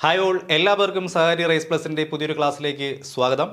Hi all, എല്ലാവർക്കും സഹരി rice പ്ലസിൻ്റെ പുതിയൊരു ക്ലാസ്സിലേക്ക് സ്വാഗതം.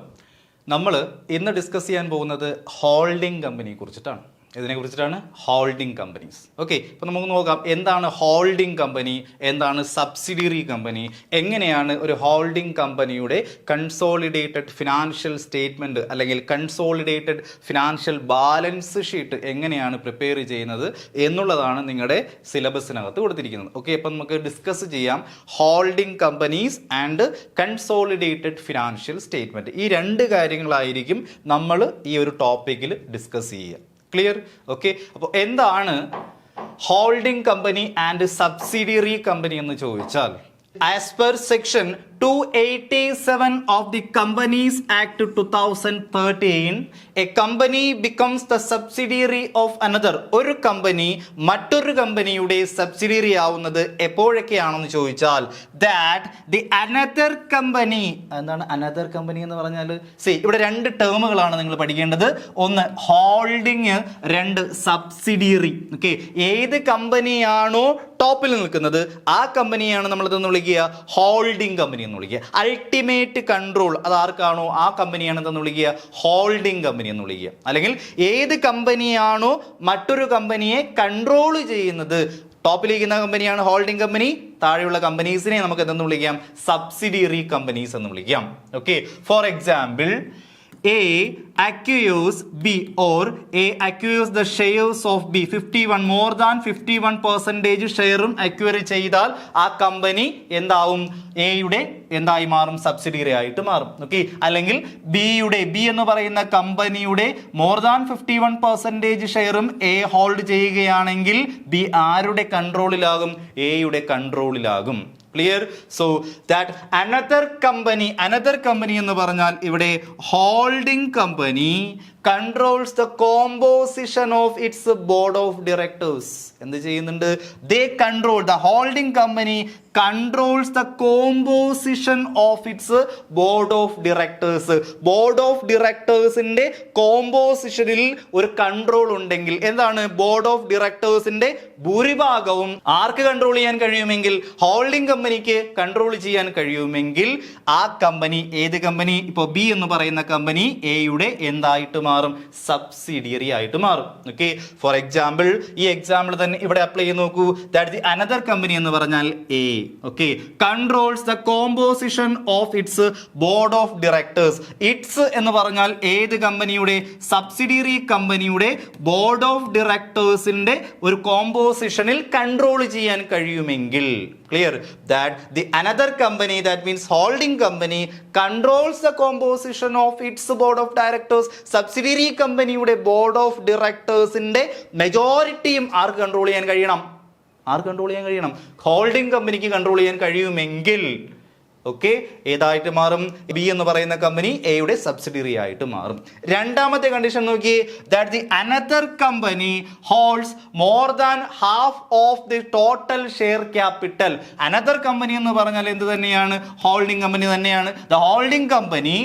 നമ്മൾ ഇന്ന് ഡിസ്കസ് ചെയ്യാൻ പോകുന്നത് ഹോൾഡിംഗ് കമ്പനിയെ കുറിച്ചിട്ടാണ്. ഇതിനെ കുറിച്ചിട്ടാണ് ഹോൾഡിംഗ് കമ്പനീസ്. ഓക്കെ, ഇപ്പോൾ നമുക്ക് നോക്കാം എന്താണ് ഹോൾഡിംഗ് കമ്പനി, എന്താണ് സബ്സിഡിയറി കമ്പനി, എങ്ങനെയാണ് ഒരു ഹോൾഡിംഗ് കമ്പനിയുടെ കൺസോളിഡേറ്റഡ് ഫിനാൻഷ്യൽ സ്റ്റേറ്റ്മെൻറ്റ് അല്ലെങ്കിൽ കൺസോളിഡേറ്റഡ് ഫിനാൻഷ്യൽ ബാലൻസ് ഷീറ്റ് എങ്ങനെയാണ് പ്രിപ്പയർ ചെയ്യുന്നത് എന്നുള്ളതാണ് നിങ്ങളുടെ സിലബസിനകത്ത് കൊടുത്തിരിക്കുന്നത്. ഓക്കെ, അപ്പോൾ നമുക്ക് ഡിസ്കസ് ചെയ്യാം holding companies and consolidated financial statement. ഈ രണ്ട് കാര്യങ്ങളായിരിക്കും നമ്മൾ ഈ ഒരു ടോപ്പിക്കിൽ ഡിസ്കസ് ചെയ്യുക. ക്ലിയർ? ഓക്കെ, അപ്പോൾ എന്താണ് holding company and subsidiary company എന്ന് ചോദിച്ചാൽ, as per section 287 of the Companies Act 2013, a company becomes the subsidiary of another. ഒരു കമ്പനി മറ്റൊരു കമ്പനിയുടെ സബ്സിഡിയറി ആവുന്നത് എപ്പോഴൊക്കെയാണെന്ന് ചോദിച്ചാൽ, that the another company. എന്താണ് അനദർ കമ്പനി എന്ന് പറഞ്ഞാൽ? ഇവിടെ രണ്ട് ടേമുകളാണ് നിങ്ങൾ പഠിക്കേണ്ടത്. ഒന്ന് ഹോൾഡിംഗ്, രണ്ട് സബ്സിഡിയറി. ഓക്കെ, ഏത് കമ്പനിയാണോ ടോപ്പിൽ നിൽക്കുന്നത് ആ കമ്പനിയാണ് നമ്മൾ ഇതെന്ന് വിളിക്കുക ഹോൾഡിംഗ് കമ്പനി. അൾട്ടിമേറ്റ് കൺട്രോൾ അത് ആർക്കാണോ ആ കമ്പനിയാണ് എന്തെന്ന് വിളിക്കുക ഹോൾഡിംഗ് കമ്പനി എന്ന് വിളിക്കുക. അല്ലെങ്കിൽ ഏത് കമ്പനിയാണോ മറ്റൊരു കമ്പനിയെ കൺട്രോൾ ചെയ്യുന്നത്, ടോപ്പിലിരിക്കുന്ന കമ്പനിയാണ് ഹോൾഡിംഗ് കമ്പനി, താഴെയുള്ള കമ്പനീസിനെ നമുക്ക് എന്തെന്ന് വിളിക്കാം സബ്സിഡിയറി കമ്പനീസ് എന്ന് വിളിക്കാം. Okay, for example, A acquires B or A acquires the shares of B 51 more than 51% ഷെയറും അക്വയർ ചെയ്താൽ ആ കമ്പനി എന്താവും? എയുടെ എന്തായി മാറും? സബ്സിഡിയറി ആയിട്ട് മാറും. ഓക്കെ, അല്ലെങ്കിൽ ബി എന്ന് പറയുന്ന കമ്പനിയുടെ മോർ ദാൻ 51% ഷെയറും എ ഹോൾഡ് ചെയ്യുകയാണെങ്കിൽ ബി ആരുടെ കൺട്രോളിലാകും? എയുടെ കൺട്രോളിലാകും. Clear? So that another company എന്ന് പറഞ്ഞാൽ ഇവിടെ holding company controls the composition of its board of directors. എന്ത് ചെയ്യുന്നുണ്ട്? They control, the holding company controls the composition of its board of directors. Board of ഡയറക്ടേഴ്സിന്റെ കോമ്പോസിഷനിൽ ഒരു കൺട്രോൾ ഉണ്ടെങ്കിൽ എന്താണ്? ബോർഡ് ഓഫ് ഡയറക്ടേഴ്സിന്റെ ഭൂരിഭാഗവും ആർക്ക് കൺട്രോൾ ചെയ്യാൻ കഴിയുമെങ്കിൽ? ഹോൾഡിംഗ് കമ്പനിക്ക് കൺട്രോൾ ചെയ്യാൻ കഴിയുമെങ്കിൽ ആ കമ്പനി, ഏത് കമ്പനി? ഇപ്പോൾ ബി എന്ന് പറയുന്ന കമ്പനി എയുടെ എന്തായിട്ട് മാറും? സബ്സിഡിയറി ആയിട്ട് മാറും. ഓക്കെ, ഫോർ എക്സാമ്പിൾ, ഈ എക്സാമ്പിൾ തന്നെ ഇവിടെ അപ്ലൈ ചെയ്ത് നോക്കൂ. ദാറ്റ് ദി അനദർ കമ്പനി എന്ന് പറഞ്ഞാൽ A. Okay, controls the composition of its board of directors. It's എന്ന് പറഞ്ഞാൽ ഏത് കമ്പനിയുടെ? സബ്സിഡിയറി കമ്പനിയുടെ ബോർഡ് ഓഫ് ഡയറക്ടേഴ്സിന്റെ ഒരു കോമ്പോസിഷനിൽ കൺട്രോൾ ചെയ്യാൻ കഴിയുമെങ്കിൽ. Clear? That the another company, that means holding company, controls the composition of its board of directors. Subsidiary കമ്പനിയുടെ board of ഡയറക്ടേഴ്സിന്റെ മെജോറിറ്റിയും arc control ചെയ്യാൻ കഴിയണം? ഹോൾഡിംഗ് കമ്പനിക്ക് കൺട്രോൾ ചെയ്യാൻ കഴിയുമെങ്കിൽ ഓക്കെ ഏതായിട്ട് മാറും? ബി എന്ന് പറയുന്ന കമ്പനി എയുടെ സബ്സിഡിയറി ആയിട്ട് മാറും. രണ്ടാമത്തെ കണ്ടീഷൻ നോക്കി, that the another company holds more than half of the total share capital. Another company എന്ന് പറഞ്ഞാൽ എന്ത് തന്നെയാണ്? ഹോൾഡിംഗ് കമ്പനി തന്നെയാണ്. ദ ഹോൾഡിംഗ് കമ്പനി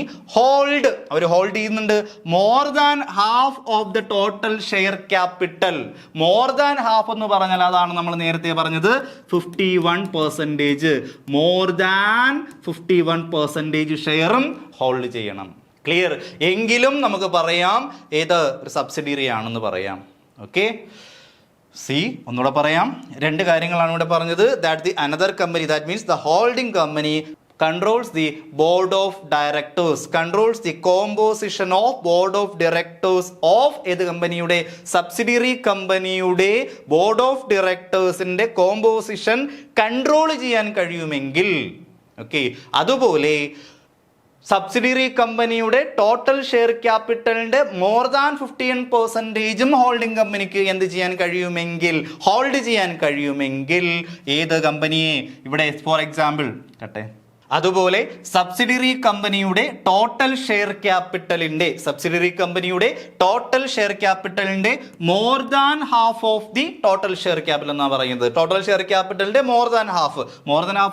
അവർ ഹോൾഡ് ചെയ്യുന്നുണ്ട് more than half of the total share capital. More than half എന്ന് പറഞ്ഞാൽ അതാണ് നമ്മൾ നേരത്തെ പറഞ്ഞത് 51%. മോർ ദാൻ 51% ഷെയറും ഹോൾഡ് ചെയ്യണം. ക്ലിയർ? എങ്കിലും നമുക്ക് പറയാം ഏത് ഒരു സബ്സിഡിയറി ആണെന്ന് പറയാം. ഓക്കെ, ഒന്നുകൂടെ പറയാം. രണ്ട് കാര്യങ്ങളാണ് ഇവിടെ പറഞ്ഞത്. That the another company, that means the holding company controls the board of directors, controls the composition of board of directors of ഏത് കമ്പനിയുടെ? സബ്സിഡിയറി കമ്പനിയുടെ ബോർഡ് ഓഫ് ഡയറക്ടേഴ്സിന്റെ കോമ്പോസിഷൻ കൺട്രോൾ ചെയ്യാൻ കഴിയുമെങ്കിൽ. ഓക്കെ, അതുപോലെ സബ്സിഡിയറി കമ്പനിയുടെ ടോട്ടൽ ഷെയർ ക്യാപിറ്റലിന്റെ more than 51% holding കമ്പനിക്ക് എന്ത് ചെയ്യാൻ കഴിയുമെങ്കിൽ? ഹോൾഡ് ചെയ്യാൻ കഴിയുമെങ്കിൽ ഏത് കമ്പനിയെ? ഇവിടെ ഫോർ എക്സാമ്പിൾ അതുപോലെ സബ്സിഡിയറി കമ്പനിയുടെ ടോട്ടൽ ഷെയർ ക്യാപിറ്റലിന്റെ more than half of the total share capital എന്നാണ് പറയുന്നത്. ടോട്ടൽ ഷെയർ ക്യാപിറ്റലിന്റെ മോർ ദാൻ ഹാഫ്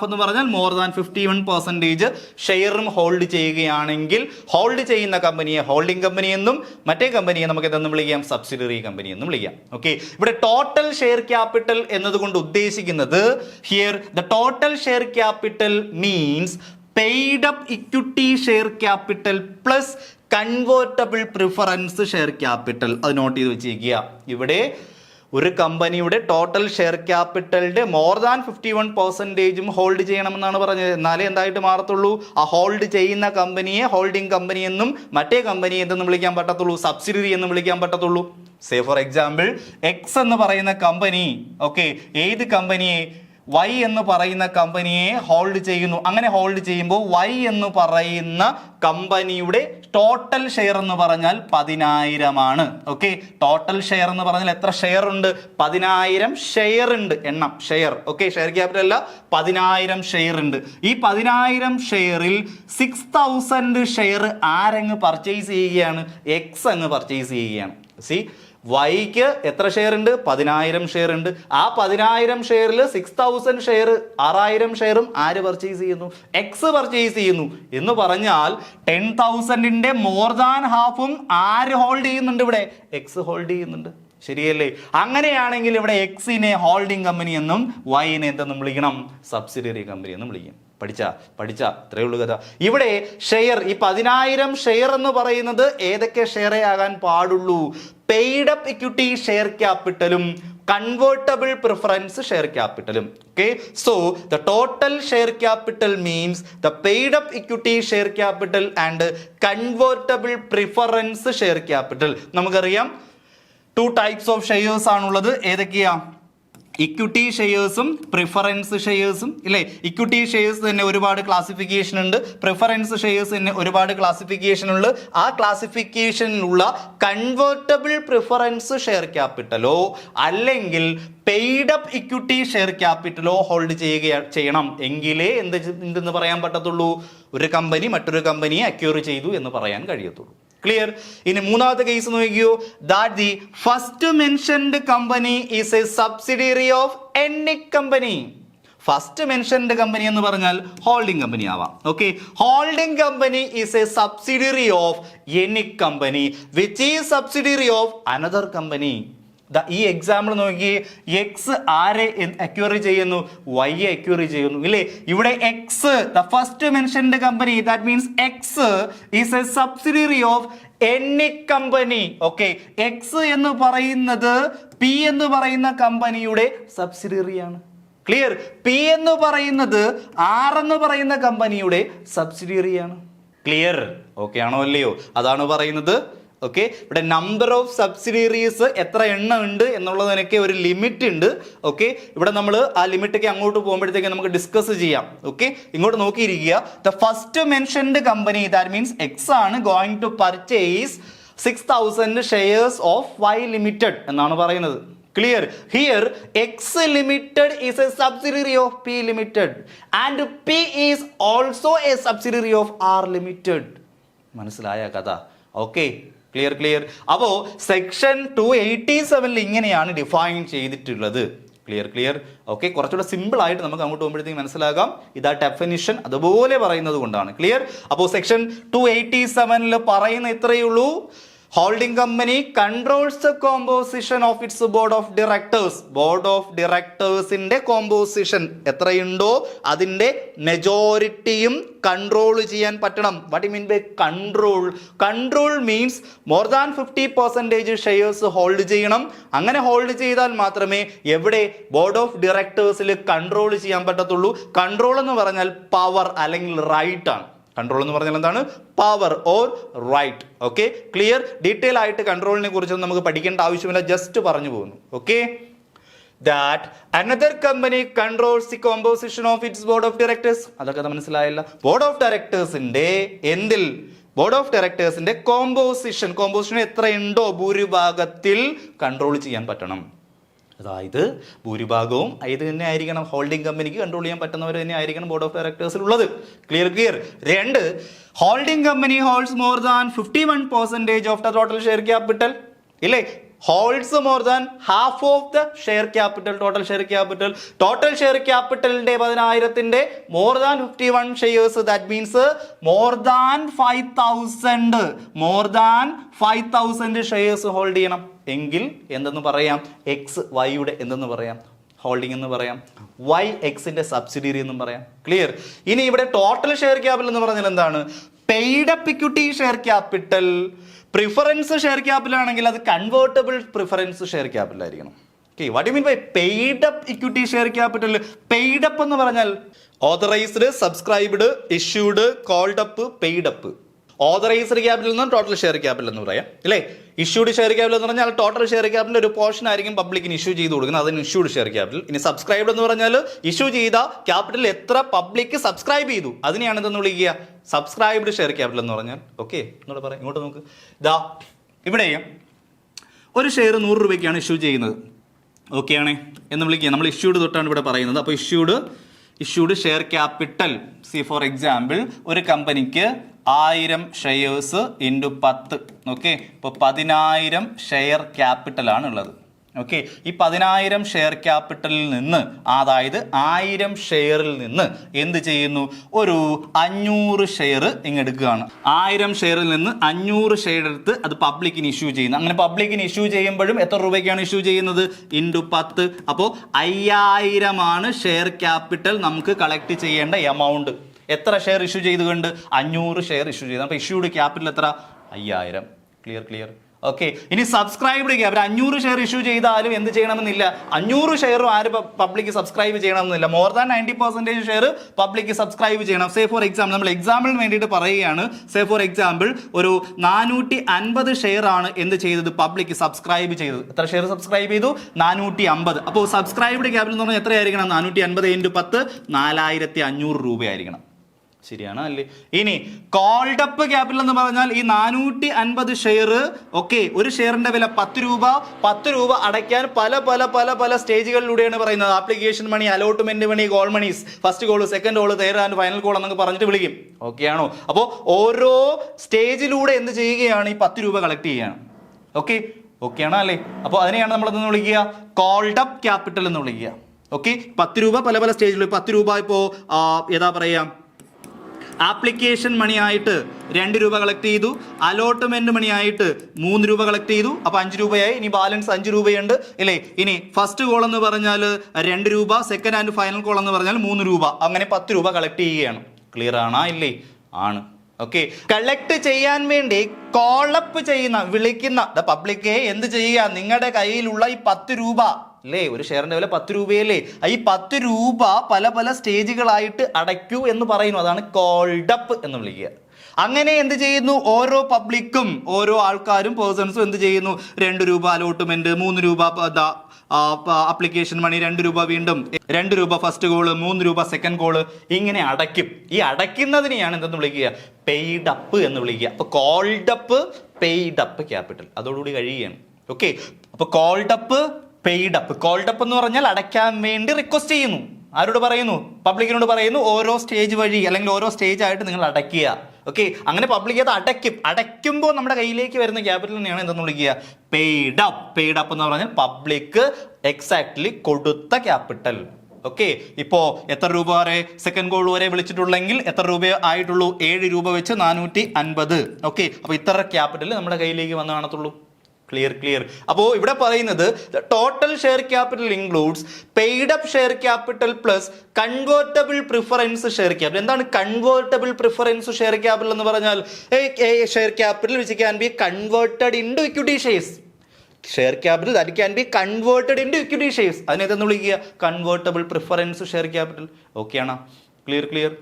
എന്ന് പറഞ്ഞാൽ മോർ ദാൻ 51% ഷെയറും ഹോൾഡ് ചെയ്യുകയാണെങ്കിൽ ഹോൾഡ് ചെയ്യുന്ന കമ്പനിയെ ഹോൾഡിംഗ് കമ്പനി എന്നും മറ്റേ കമ്പനിയെ നമുക്ക് എന്തെന്നും വിളിക്കാം, സബ്സിഡിയറി കമ്പനി എന്നും വിളിക്കാം. ഓക്കെ, ഇവിടെ ടോട്ടൽ ഷെയർ ക്യാപിറ്റൽ എന്നതുകൊണ്ട് ഉദ്ദേശിക്കുന്നത് here the total share capital means paid up equity share capital plus convertible preference share capital. അത് നോട്ട് ചെയ്ത് വെച്ചിരിക്കുക. ഇവിടെ ഒരു കമ്പനിയുടെ ടോട്ടൽ ഷെയർ ക്യാപിറ്റലിന്റെ മോർ ദാൻ 51% ഹോൾഡ് ചെയ്യണമെന്നാണ് പറഞ്ഞത്. എന്നാലേ എന്തായിട്ട് മാറത്തുള്ളൂ, ആ ഹോൾഡ് ചെയ്യുന്ന കമ്പനിയെ ഹോൾഡിംഗ് കമ്പനി എന്നും മറ്റേ കമ്പനി എന്തെന്ന് വിളിക്കാൻ പറ്റത്തുള്ളൂ, സബ്സിഡിയറി എന്നും വിളിക്കാൻ പറ്റത്തുള്ളൂ. സേ ഫോർ എക്സാമ്പിൾ എക്സ് എന്ന് പറയുന്ന കമ്പനി, ഓക്കെ, ഏത് കമ്പനിയെ, വൈ എന്ന് പറയുന്ന കമ്പനിയെ ഹോൾഡ് ചെയ്യുന്നു. അങ്ങനെ ഹോൾഡ് ചെയ്യുമ്പോൾ വൈ എന്ന് പറയുന്ന കമ്പനിയുടെ ടോട്ടൽ ഷെയർ എന്ന് പറഞ്ഞാൽ 10,000 ആണ്. ഓക്കെ, ടോട്ടൽ ഷെയർ എന്ന് പറഞ്ഞാൽ എത്ര ഷെയർ ഉണ്ട്? 10,000 ഷെയർ ഉണ്ട്. എണ്ണം ഷെയർ, ഓക്കെ, ഷെയർ ക്യാപിറ്റൽ അല്ല, 10,000 ഷെയർ ഉണ്ട്. ഈ 10,000 ഷെയറിൽ 6,000 ഷെയർ ആരങ്ങ് പർച്ചേസ് ചെയ്യുകയാണ്? എക്സ് അങ്ങ് പർച്ചേസ് ചെയ്യുകയാണ്. സി, വൈക്ക് എത്ര ഷെയർ ഉണ്ട്? 10,000 ഷെയർ ഉണ്ട്. ആ 10,000 ഷെയറിൽ 6,000 ഷെയർ, 6,000 ഷെയറും ആര് പർച്ചേസ് ചെയ്യുന്നു? എക്സ് പർച്ചേസ് ചെയ്യുന്നു. എന്ന് പറഞ്ഞാൽ 10,000ന്റെ മോർ ദാൻ ഹാഫും ആര് ഹോൾഡ് ചെയ്യുന്നുണ്ട്? ഇവിടെ എക്സ് ഹോൾഡ് ചെയ്യുന്നുണ്ട്. ശരിയല്ലേ? അങ്ങനെയാണെങ്കിൽ ഇവിടെ എക്സിനെ ഹോൾഡിംഗ് കമ്പനി എന്നും വൈനെ എന്തെന്നും വിളിക്കണം? സബ്സിഡിയറി കമ്പനി എന്നും വിളിക്കും. പഠിച്ച ഇത്രയേ ഉള്ളൂ കഥ. ഇവിടെ ഷെയർ, ഈ 10,000 ഷെയർ എന്ന് പറയുന്നത് ഏതൊക്കെ ഷെയറേ ആകാൻ പാടുള്ളൂ? പെയ്ഡ് അപ്പ് ഇക്വിറ്റി ഷെയർ ക്യാപിറ്റലും കൺവേർട്ടബിൾ പ്രിഫറൻസ് ഷെയർ ക്യാപിറ്റലും. Okay, so the total share capital means the paid up equity share capital and convertible preference share capital. നമുക്കറിയാം 2 ടൈപ്സ് ഓഫ് ഷെയർസ് ആണുള്ളത്. ഏതൊക്കെയാ? ഇക്വിറ്റി ഷെയർസും പ്രിഫറൻസ് ഷെയർസും, ഇല്ലേ? ഇക്വിറ്റി ഷെയർസ് തന്നെ ഒരുപാട് classification ഉണ്ട്, preference shares തന്നെ ഒരുപാട് ക്ലാസിഫിക്കേഷൻ ഉണ്ട്. ആ ക്ലാസിഫിക്കേഷനിലുള്ള കൺവേർട്ടബിൾ പ്രിഫറൻസ് ഷെയർ ക്യാപിറ്റലോ അല്ലെങ്കിൽ പെയ്ഡ് അപ്പ് ഇക്വിറ്റി ഷെയർ ക്യാപിറ്റലോ ഹോൾഡ് ചെയ്യണം എങ്കിലേ എന്തെന്ന് പറയാൻ പറ്റത്തുള്ളൂ? ഒരു കമ്പനി മറ്റൊരു കമ്പനിയെ അക്വയർ ചെയ്തു എന്ന് പറയാൻ കഴിയത്തുള്ളൂ. ക്ലിയർ? ഇനി മൂന്നാമത്തെ കേസ് നോക്കിയോ, that the first mentioned company is a subsidiary of any company. First mentioned company എന്ന് പറഞ്ഞാൽ ഹോൾഡിംഗ് കമ്പനി ആവാം. Okay, holding company is a subsidiary of any company which is subsidiary of another company. ഈ example നോക്കി, X ആരെ acquire ചെയ്യുന്നു? Y acquire ചെയ്യുന്നു, ഇല്ലേ? ഇവിടെ X, the first mentioned company, that means X is a subsidiary of any company. Okay, X എന്ന് പറയുന്നത് P എന്ന് പറയുന്ന കമ്പനിയുടെ സബ്സിഡിയറിയാണ്. ക്ലിയർ? പി എന്ന് പറയുന്നത് ആർ എന്ന് പറയുന്ന കമ്പനിയുടെ സബ്സിഡിയറിയാണ്. ക്ലിയർ? ഓക്കെ ആണോ അല്ലയോ? അതാണ് പറയുന്നത്. ഓക്കെ, ഇവിടെ നമ്പർ ഓഫ് സബ്സിഡിയറീസ് എത്ര എണ്ണം ഉണ്ട് എന്നുള്ളതിനൊക്കെ ഒരു ലിമിറ്റ് ഉണ്ട്. ഓക്കെ, ഇവിടെ നമ്മൾ ആ ലിമിറ്റൊക്കെ അങ്ങോട്ട് പോകുമ്പോഴത്തേക്ക് നമുക്ക് ഡിസ്കസ് ചെയ്യാം. ഓക്കെ, ഇങ്ങോട്ട് നോക്കിയിരിക്കുക. The first mentioned company, that means X ആണ് going to purchase 6,000 shares of Y limited എന്നാണ് പറയുന്നത്. Clear? Here X Limited is a subsidiary of P Limited and P is also a subsidiary of R Limited. മനസ്സിലായ കഥ? Okay, clear. അപ്പോൾ section 287 ഇങ്ങനെയാണ് define ചെയ്തിട്ടുള്ളത്. Clear. Okay, കുറച്ചുകൂടെ simple ആയിട്ട് നമുക്ക് അങ്ങോട്ട് പോകുമ്പോഴത്തേക്ക് മനസ്സിലാകാം. ഇതാ ഡെഫിനിഷൻ അതുപോലെ പറയുന്നത് കൊണ്ടാണ്. ക്ലിയർ? അപ്പോൾ സെക്ഷൻ 287 പറയുന്ന ഇത്രയേ ഉള്ളൂ. Holding company controls the composition of its board of directors. Board of ഡയറക്ടേഴ്സിന്റെ കോമ്പോസിഷൻ എത്രയുണ്ടോ അതിന്റെ മെജോറിറ്റിയും കൺട്രോൾ ചെയ്യാൻ പറ്റണം. What you mean by control? Control means more than 50% shares hold ചെയ്യണം. അങ്ങനെ ഹോൾഡ് ചെയ്താൽ മാത്രമേ എവിടെ ബോർഡ് ഓഫ് ഡയറക്ടേഴ്സിൽ കൺട്രോൾ ചെയ്യാൻ പറ്റത്തുള്ളൂ. കൺട്രോൾ എന്ന് പറഞ്ഞാൽ പവർ അല്ലെങ്കിൽ റൈറ്റ് ആണ്. കൺട്രോൾ എന്ന് പറഞ്ഞാൽ എന്താണ്? Power or right. Okay, clear? Detail ആയിട്ട് കൺട്രോളിനെ കുറിച്ച് നമുക്ക് പഠിക്കേണ്ട ആവശ്യമില്ല, ജസ്റ്റ് പറഞ്ഞു പോകുന്നു. Okay, that another company controls the composition of its board of directors. അതൊക്കെ മനസ്സിലായില്ല. ബോർഡ് ഓഫ് ഡയറക്ടേഴ്സിന്റെ എന്തിൽ? ബോർഡ് ഓഫ് ഡയറക്ടേഴ്സിന്റെ കോമ്പോസിഷൻ എത്രയുണ്ടോ ഭൂരിഭാഗത്തിൽ കൺട്രോൾ ചെയ്യാൻ പറ്റണം. അതായത് ഭൂരിഭാഗവും ഇത് തന്നെ ആയിരിക്കണം, ഹോൾഡിംഗ് കമ്പനിക്ക് കൺട്രോൾ ചെയ്യാൻ പറ്റുന്നവർ തന്നെ ആയിരിക്കണം ബോർഡ് ഓഫ് ഡയറക്ടേഴ്സിലുള്ളത്. Clear. 2, holding company holds more than 51% of the total share capital. ഇല്ലേ, holds more than half of the share capital. Total share ക്യാപിറ്റലിന്റെ 10,000ന്റെ more than 51 shares, that means more than 5,000 shares hold ചെയ്യണം എങ്കിൽ എന്തെന്ന് പറയാം, X വൈയുടെ എന്തെന്ന് പറയാം, ഹോൾഡിംഗ് എന്ന് പറയാം, വൈ എക്സിന്റെ സബ്സിഡിയറി എന്നും പറയാം. ക്ലിയർ. ഇനി ഇവിടെ ടോട്ടൽ ഷെയർ ക്യാപിറ്റൽ എന്ന് പറഞ്ഞാൽ എന്താണ്? Paid up equity share capital. Preference share capital ആണെങ്കിൽ അത് കൺവേർട്ടബിൾ പ്രിഫറൻസ് ഷെയർ ക്യാപിറ്റൽ ആയിരിക്കണം. Okay, what you mean by paid up equity share capital? Paid up എന്ന് പറഞ്ഞാൽ authorised, subscribed, issued, called up, paid up. Authorised capital എന്ന് total share capital എന്ന് പറയാം, അല്ലേ? Issued share capital എന്ന് പറഞ്ഞാൽ total share capital ഒരു പോർഷൻ ആയിരിക്കും പബ്ലിക്കിന് ഇഷ്യൂ ചെയ്ത് കൊടുക്കുന്നത്, അതിന് ഇഷ്യൂഡ് ഷെയർ ക്യാപിറ്റൽ. ഇനി സബ്സ്ക്രൈബ്ഡ് എന്ന് പറഞ്ഞാൽ ഇഷ്യൂ ചെയ്ത ക്യാപിറ്റൽ എത്ര പബ്ലിക് സബ്സ്ക്രൈബ് ചെയ്തു അതിനെയാണ് ഇതെന്ന് വിളിക്കുക, സബ്സ്ക്രൈബ്ഡ് ഷെയർ ക്യാപിറ്റൽ എന്ന് പറഞ്ഞാൽ. ഓക്കെ, എന്നോട് പറയാം, ഇങ്ങോട്ട് നോക്ക്. ഇതാ ഇവിടെ ഒരു ഷെയർ 100 രൂപയ്ക്കാണ് ഇഷ്യൂ ചെയ്യുന്നത്. ഓക്കെ ആണേ എന്ന് വിളിക്കുക. നമ്മൾ ഇഷ്യൂഡ് തൊട്ടാണ് ഇവിടെ പറയുന്നത്. അപ്പോൾ issued share capital, C for example ഒരു കമ്പനിക്ക് 1000 ഷെയർസ് ഇൻറ്റു 10. ഓക്കെ, ഇപ്പോൾ 10,000 ഷെയർ ക്യാപിറ്റലാണ് ഉള്ളത്. ഓക്കെ, ഈ 10,000 ഷെയർ ക്യാപിറ്റലിൽ നിന്ന്, അതായത് 1000 ഷെയറിൽ നിന്ന് എന്ത് ചെയ്യുന്നു, ഒരു 500 ഷെയർ ഇങ്ങെടുക്കുകയാണ്. 1000 ഷെയറിൽ നിന്ന് 500 ഷെയർ എടുത്ത് അത് പബ്ലിക്കിന് ഇഷ്യൂ ചെയ്യുന്നു. അങ്ങനെ പബ്ലിക്കിന് ഇഷ്യൂ ചെയ്യുമ്പോഴും എത്ര രൂപയ്ക്കാണ് ഇഷ്യൂ ചെയ്യുന്നത്? ഇൻറ്റു 10. അപ്പോൾ 5000 ആണ് ഷെയർ ക്യാപിറ്റൽ നമുക്ക് കളക്ട് ചെയ്യേണ്ട എമൗണ്ട്. എത്ര ഷെയർ ഇഷ്യൂ ചെയ്തുകൊണ്ട്? 500 ഷെയർ ഇഷ്യൂ ചെയ്തു. അപ്പോൾ ഇഷ്യൂഡ് ക്യാപിറ്റൽ എത്ര? 5000. ക്ലിയർ. ഓക്കെ, ഇനി സബ്സ്ക്രൈബ്ഡ് ക്യാപിറ്റൽ 500 ഷെയർ ഇഷ്യൂ ചെയ്താലും എന്ത് ചെയ്യണമെന്നില്ല, 500 ഷെയറും ആര് പബ്ലിക് സബ്സ്ക്രൈബ് ചെയ്യണമെന്നില്ല. More than 90% share public subscribe ചെയ്യണം. സേ ഫോർ എക്സാമ്പിൾ, നമ്മൾ എക്സാമ്പിളിന് വേണ്ടിയിട്ട് പറയുകയാണ്. സേ ഫോർ എക്സാമ്പിൾ ഒരു 450 ഷെയർ ആണ് എന്ത് ചെയ്തത്, പബ്ലിക് സബ്സ്ക്രൈബ് ചെയ്തത്. എത്ര ഷെയർ സബ്സ്ക്രൈബ് ചെയ്തു? 450. അപ്പോൾ സബ്സ്ക്രൈബ്ഡ് ക്യാപിറ്റൽ എന്ന് പറഞ്ഞാൽ എത്രയായിരിക്കണം? 450 × 10 4500 രൂപയായിരിക്കണം. ശരിയാണ് അല്ലേ? ഇനി കോൾഡ് അപ്പ് ക്യാപിറ്റൽ എന്ന് പറഞ്ഞാൽ ഈ 450 ഷെയർ, ഓക്കെ, ഒരു ഷെയറിന്റെ വില 10 രൂപ. 10 രൂപ അടയ്ക്കാൻ പല സ്റ്റേജുകളിലൂടെയാണ് പറയുന്നത്. Application money, allotment money, call monies, first call, second call, third and final call എന്നൊക്കെ പറഞ്ഞിട്ട് വിളിക്കും. ഓക്കെ ആണോ? അപ്പോൾ ഓരോ സ്റ്റേജിലൂടെ എന്ത് ചെയ്യുകയാണ്, ഈ 10 രൂപ കളക്ട് ചെയ്യുകയാണ്. ഓക്കെ ആണോ അല്ലേ? അപ്പോൾ അതിനെയാണ് നമ്മൾ എന്ന് വിളിക്കുക, കോൾഡ് അപ്പ് ക്യാപിറ്റൽ എന്ന് വിളിക്കുക. ഓക്കെ, 10 രൂപ പല സ്റ്റേജിൽ. 10 രൂപ ഇപ്പോൾ ഏതാ പറയാ, ആപ്ലിക്കേഷൻ മണി ആയിട്ട് 2 രൂപ കളക്ട് ചെയ്തു, അലോട്ട്മെന്റ് മണി ആയിട്ട് 3 രൂപ കളക്ട് ചെയ്തു, അപ്പോൾ 5 രൂപയായി. ഇനി ബാലൻസ് 5 രൂപയുണ്ട് ഇല്ലേ? ഇനി ഫസ്റ്റ് കോൾ എന്ന് പറഞ്ഞാൽ 2 രൂപ, സെക്കൻഡ് ആൻഡ് ഫൈനൽ കോൾ എന്ന് പറഞ്ഞാൽ 3 രൂപ. അങ്ങനെ 10 രൂപ കളക്ട് ചെയ്യുകയാണ്. ക്ലിയർ ആണോ ഇല്ലേ? ആണ്. ഓക്കെ, കളക്ട് ചെയ്യാൻ വേണ്ടി കോളപ്പ് ചെയ്യുന്ന, വിളിക്കുന്ന പബ്ലിക്കെ എന്ത് ചെയ്യുക, നിങ്ങളുടെ കയ്യിലുള്ള ഈ 10 രൂപ അല്ലേ, ഒരു ഷെയറിന്റെ വില 10 രൂപയല്ലേ, ഈ 10 രൂപ പല സ്റ്റേജുകളായിട്ട് അടയ്ക്കൂ എന്ന് പറയുന്നു. അതാണ് കോൾഡ് അപ്പ് എന്ന് വിളിക്കുക. അങ്ങനെ എന്ത് ചെയ്യുന്നു, ഓരോ പബ്ലിക്കും, ഓരോ ആൾക്കാരും, പേഴ്സൺസും എന്ത് ചെയ്യുന്നു, 2 രൂപ അലോട്ട്മെന്റ്, 3 രൂപ ആപ്ലിക്കേഷൻ മണി, 2 രൂപ വീണ്ടും, 2 രൂപ ഫസ്റ്റ് കോള്, 3 രൂപ സെക്കൻഡ് കോള്, ഇങ്ങനെ അടയ്ക്കും. ഈ അടയ്ക്കുന്നതിനെയാണ് എന്തെന്ന് വിളിക്കുക, പെയ്ഡ് അപ്പ് എന്ന് വിളിക്കുക. അപ്പൊ called up, paid up capital അതോടുകൂടി കഴിയുകയാണ്. ഓക്കെ, അപ്പൊ called up, paid up. Called up എന്ന് പറഞ്ഞാൽ അടയ്ക്കാൻ വേണ്ടി റിക്വസ്റ്റ് ചെയ്യുന്നു. ആരോട് പറയുന്നു? പബ്ലിക്കിനോട് പറയുന്നു, ഓരോ സ്റ്റേജ് വഴി അല്ലെങ്കിൽ ഓരോ സ്റ്റേജ് ആയിട്ട് നിങ്ങൾ അടയ്ക്കുക. ഓക്കെ, അങ്ങനെ പബ്ലിക് അത് അടയ്ക്കുമ്പോൾ നമ്മുടെ കയ്യിലേക്ക് വരുന്ന ക്യാപിറ്റലിനെയാണ് എന്തെന്ന് വിളിക്കുക, പെയ്ഡ് അപ്പ്. പെയ്ഡ് അപ്പ് എന്ന് പറഞ്ഞാൽ പബ്ലിക് എക്സാക്ട്ലി കൊടുത്ത ക്യാപിറ്റൽ. ഓക്കെ, ഇപ്പോ എത്ര രൂപ വരെ സെക്കൻഡ് കോൾ വരെ വിളിച്ചിട്ടുള്ളെങ്കിൽ എത്ര രൂപ ആയിട്ടുള്ളൂ, 7 രൂപ വെച്ച് 450. ഓക്കെ, അപ്പൊ ഇത്ര ക്യാപിറ്റൽ നമ്മുടെ കയ്യിലേക്ക് വന്ന് കാണത്തുള്ളൂ. ക്ലിയർ. അപ്പോൾ ഇവിടെ പറയുന്നത് total share capital includes paid up share capital plus convertible preference share capital. എന്താണ് കൺവേർട്ടബിൾ പ്രിഫറൻസ് ഷെയർ ക്യാപിറ്റൽ എന്ന് പറഞ്ഞാൽ? Share capital which can be converted into equity shares. Share capital that can be converted into equity shares. അതിനെന്തെന്ന് വിളിക്കുക, convertible preference share capital. Okay ആണോ? Clear.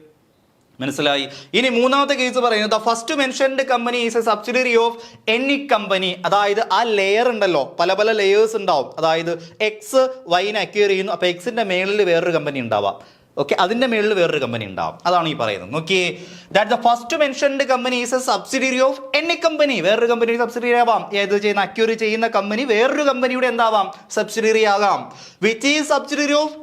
മനസ്സിലായി. ഇനി മൂന്നാമത്തെ case പറയുന്നത്, first mentioned company is a subsidiary of any company. അതായത് ആ layer ഉണ്ടല്ലോ, പല ലെയേഴ്സ് ഉണ്ടാവും. അതായത് എക്സ് വൈനെ അക്വയർ ചെയ്യുന്നു, അപ്പോൾ എക്സിന്റെ മേളിൽ വേറൊരു കമ്പനി ഉണ്ടാവാം. ഓക്കെ, അതിന്റെ മേളിൽ വേറൊരു കമ്പനി ഉണ്ടാവും. അതാണ് ഈ പറയുന്നത്. നോക്കിയേ, that the first mentioned company is a subsidiary of any company. വേറൊരു കമ്പനി സബ്സിഡിയറി ആവാം. ഏത് ചെയ്യുന്ന അക്യൂറി ചെയ്യുന്ന കമ്പനി വേറൊരു കമ്പനിയുടെ എന്താവാം? സബ്സിഡിയറി ആകാം. Which is subsidiary of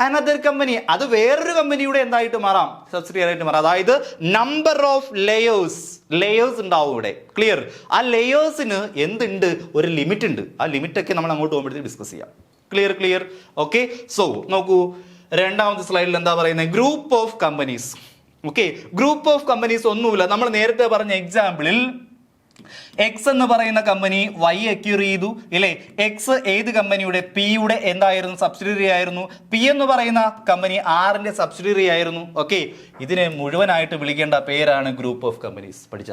another company. അത് വേറൊരു കമ്പനിയുടെ എന്തായിട്ട് മാറാം? സബ്സിഡിയറി ആയിട്ട് മാറാം. അതായത് നമ്പർ ഓഫ് ലേയേഴ്സ് ഉണ്ടാവും ഇവിടെ. ക്ലിയർ? ആ ലേയേഴ്സിന് എന്തുണ്ട്? ഒരു ലിമിറ്റ് ഉണ്ട്. ആ ലിമിറ്റ് ഒക്കെ നമ്മൾ അങ്ങോട്ട് പോകുമ്പോഴത്തേക്ക് ഡിസ്കസ് ചെയ്യാം. ക്ലിയർ? ഓക്കെ, സോ നോക്കൂ, രണ്ടാമത്തെ സ്ലൈഡിൽ എന്താ പറയുന്നത്? Group of companies. Okay, group of companies ഒന്നുമില്ല. നമ്മൾ നേരത്തെ പറഞ്ഞ എക്സാമ്പിളിൽ എക്സ് എന്ന് പറയുന്ന കമ്പനി വൈ അക്യൂർ ചെയ്തു ഇല്ലേ? എക്സ് ഏത് കമ്പനിയുടെ? പിയുടെ എന്തായിരുന്നു? സബ്സിഡിയറി ആയിരുന്നു. പി എന്ന് പറയുന്ന കമ്പനി ആറിന്റെ സബ്സിഡിയറി ആയിരുന്നു. ഓക്കെ, ഇതിനെ മുഴുവനായിട്ട് വിളിക്കേണ്ട പേരാണ് ഗ്രൂപ്പ് ഓഫ് കമ്പനീസ്. പഠിച്ച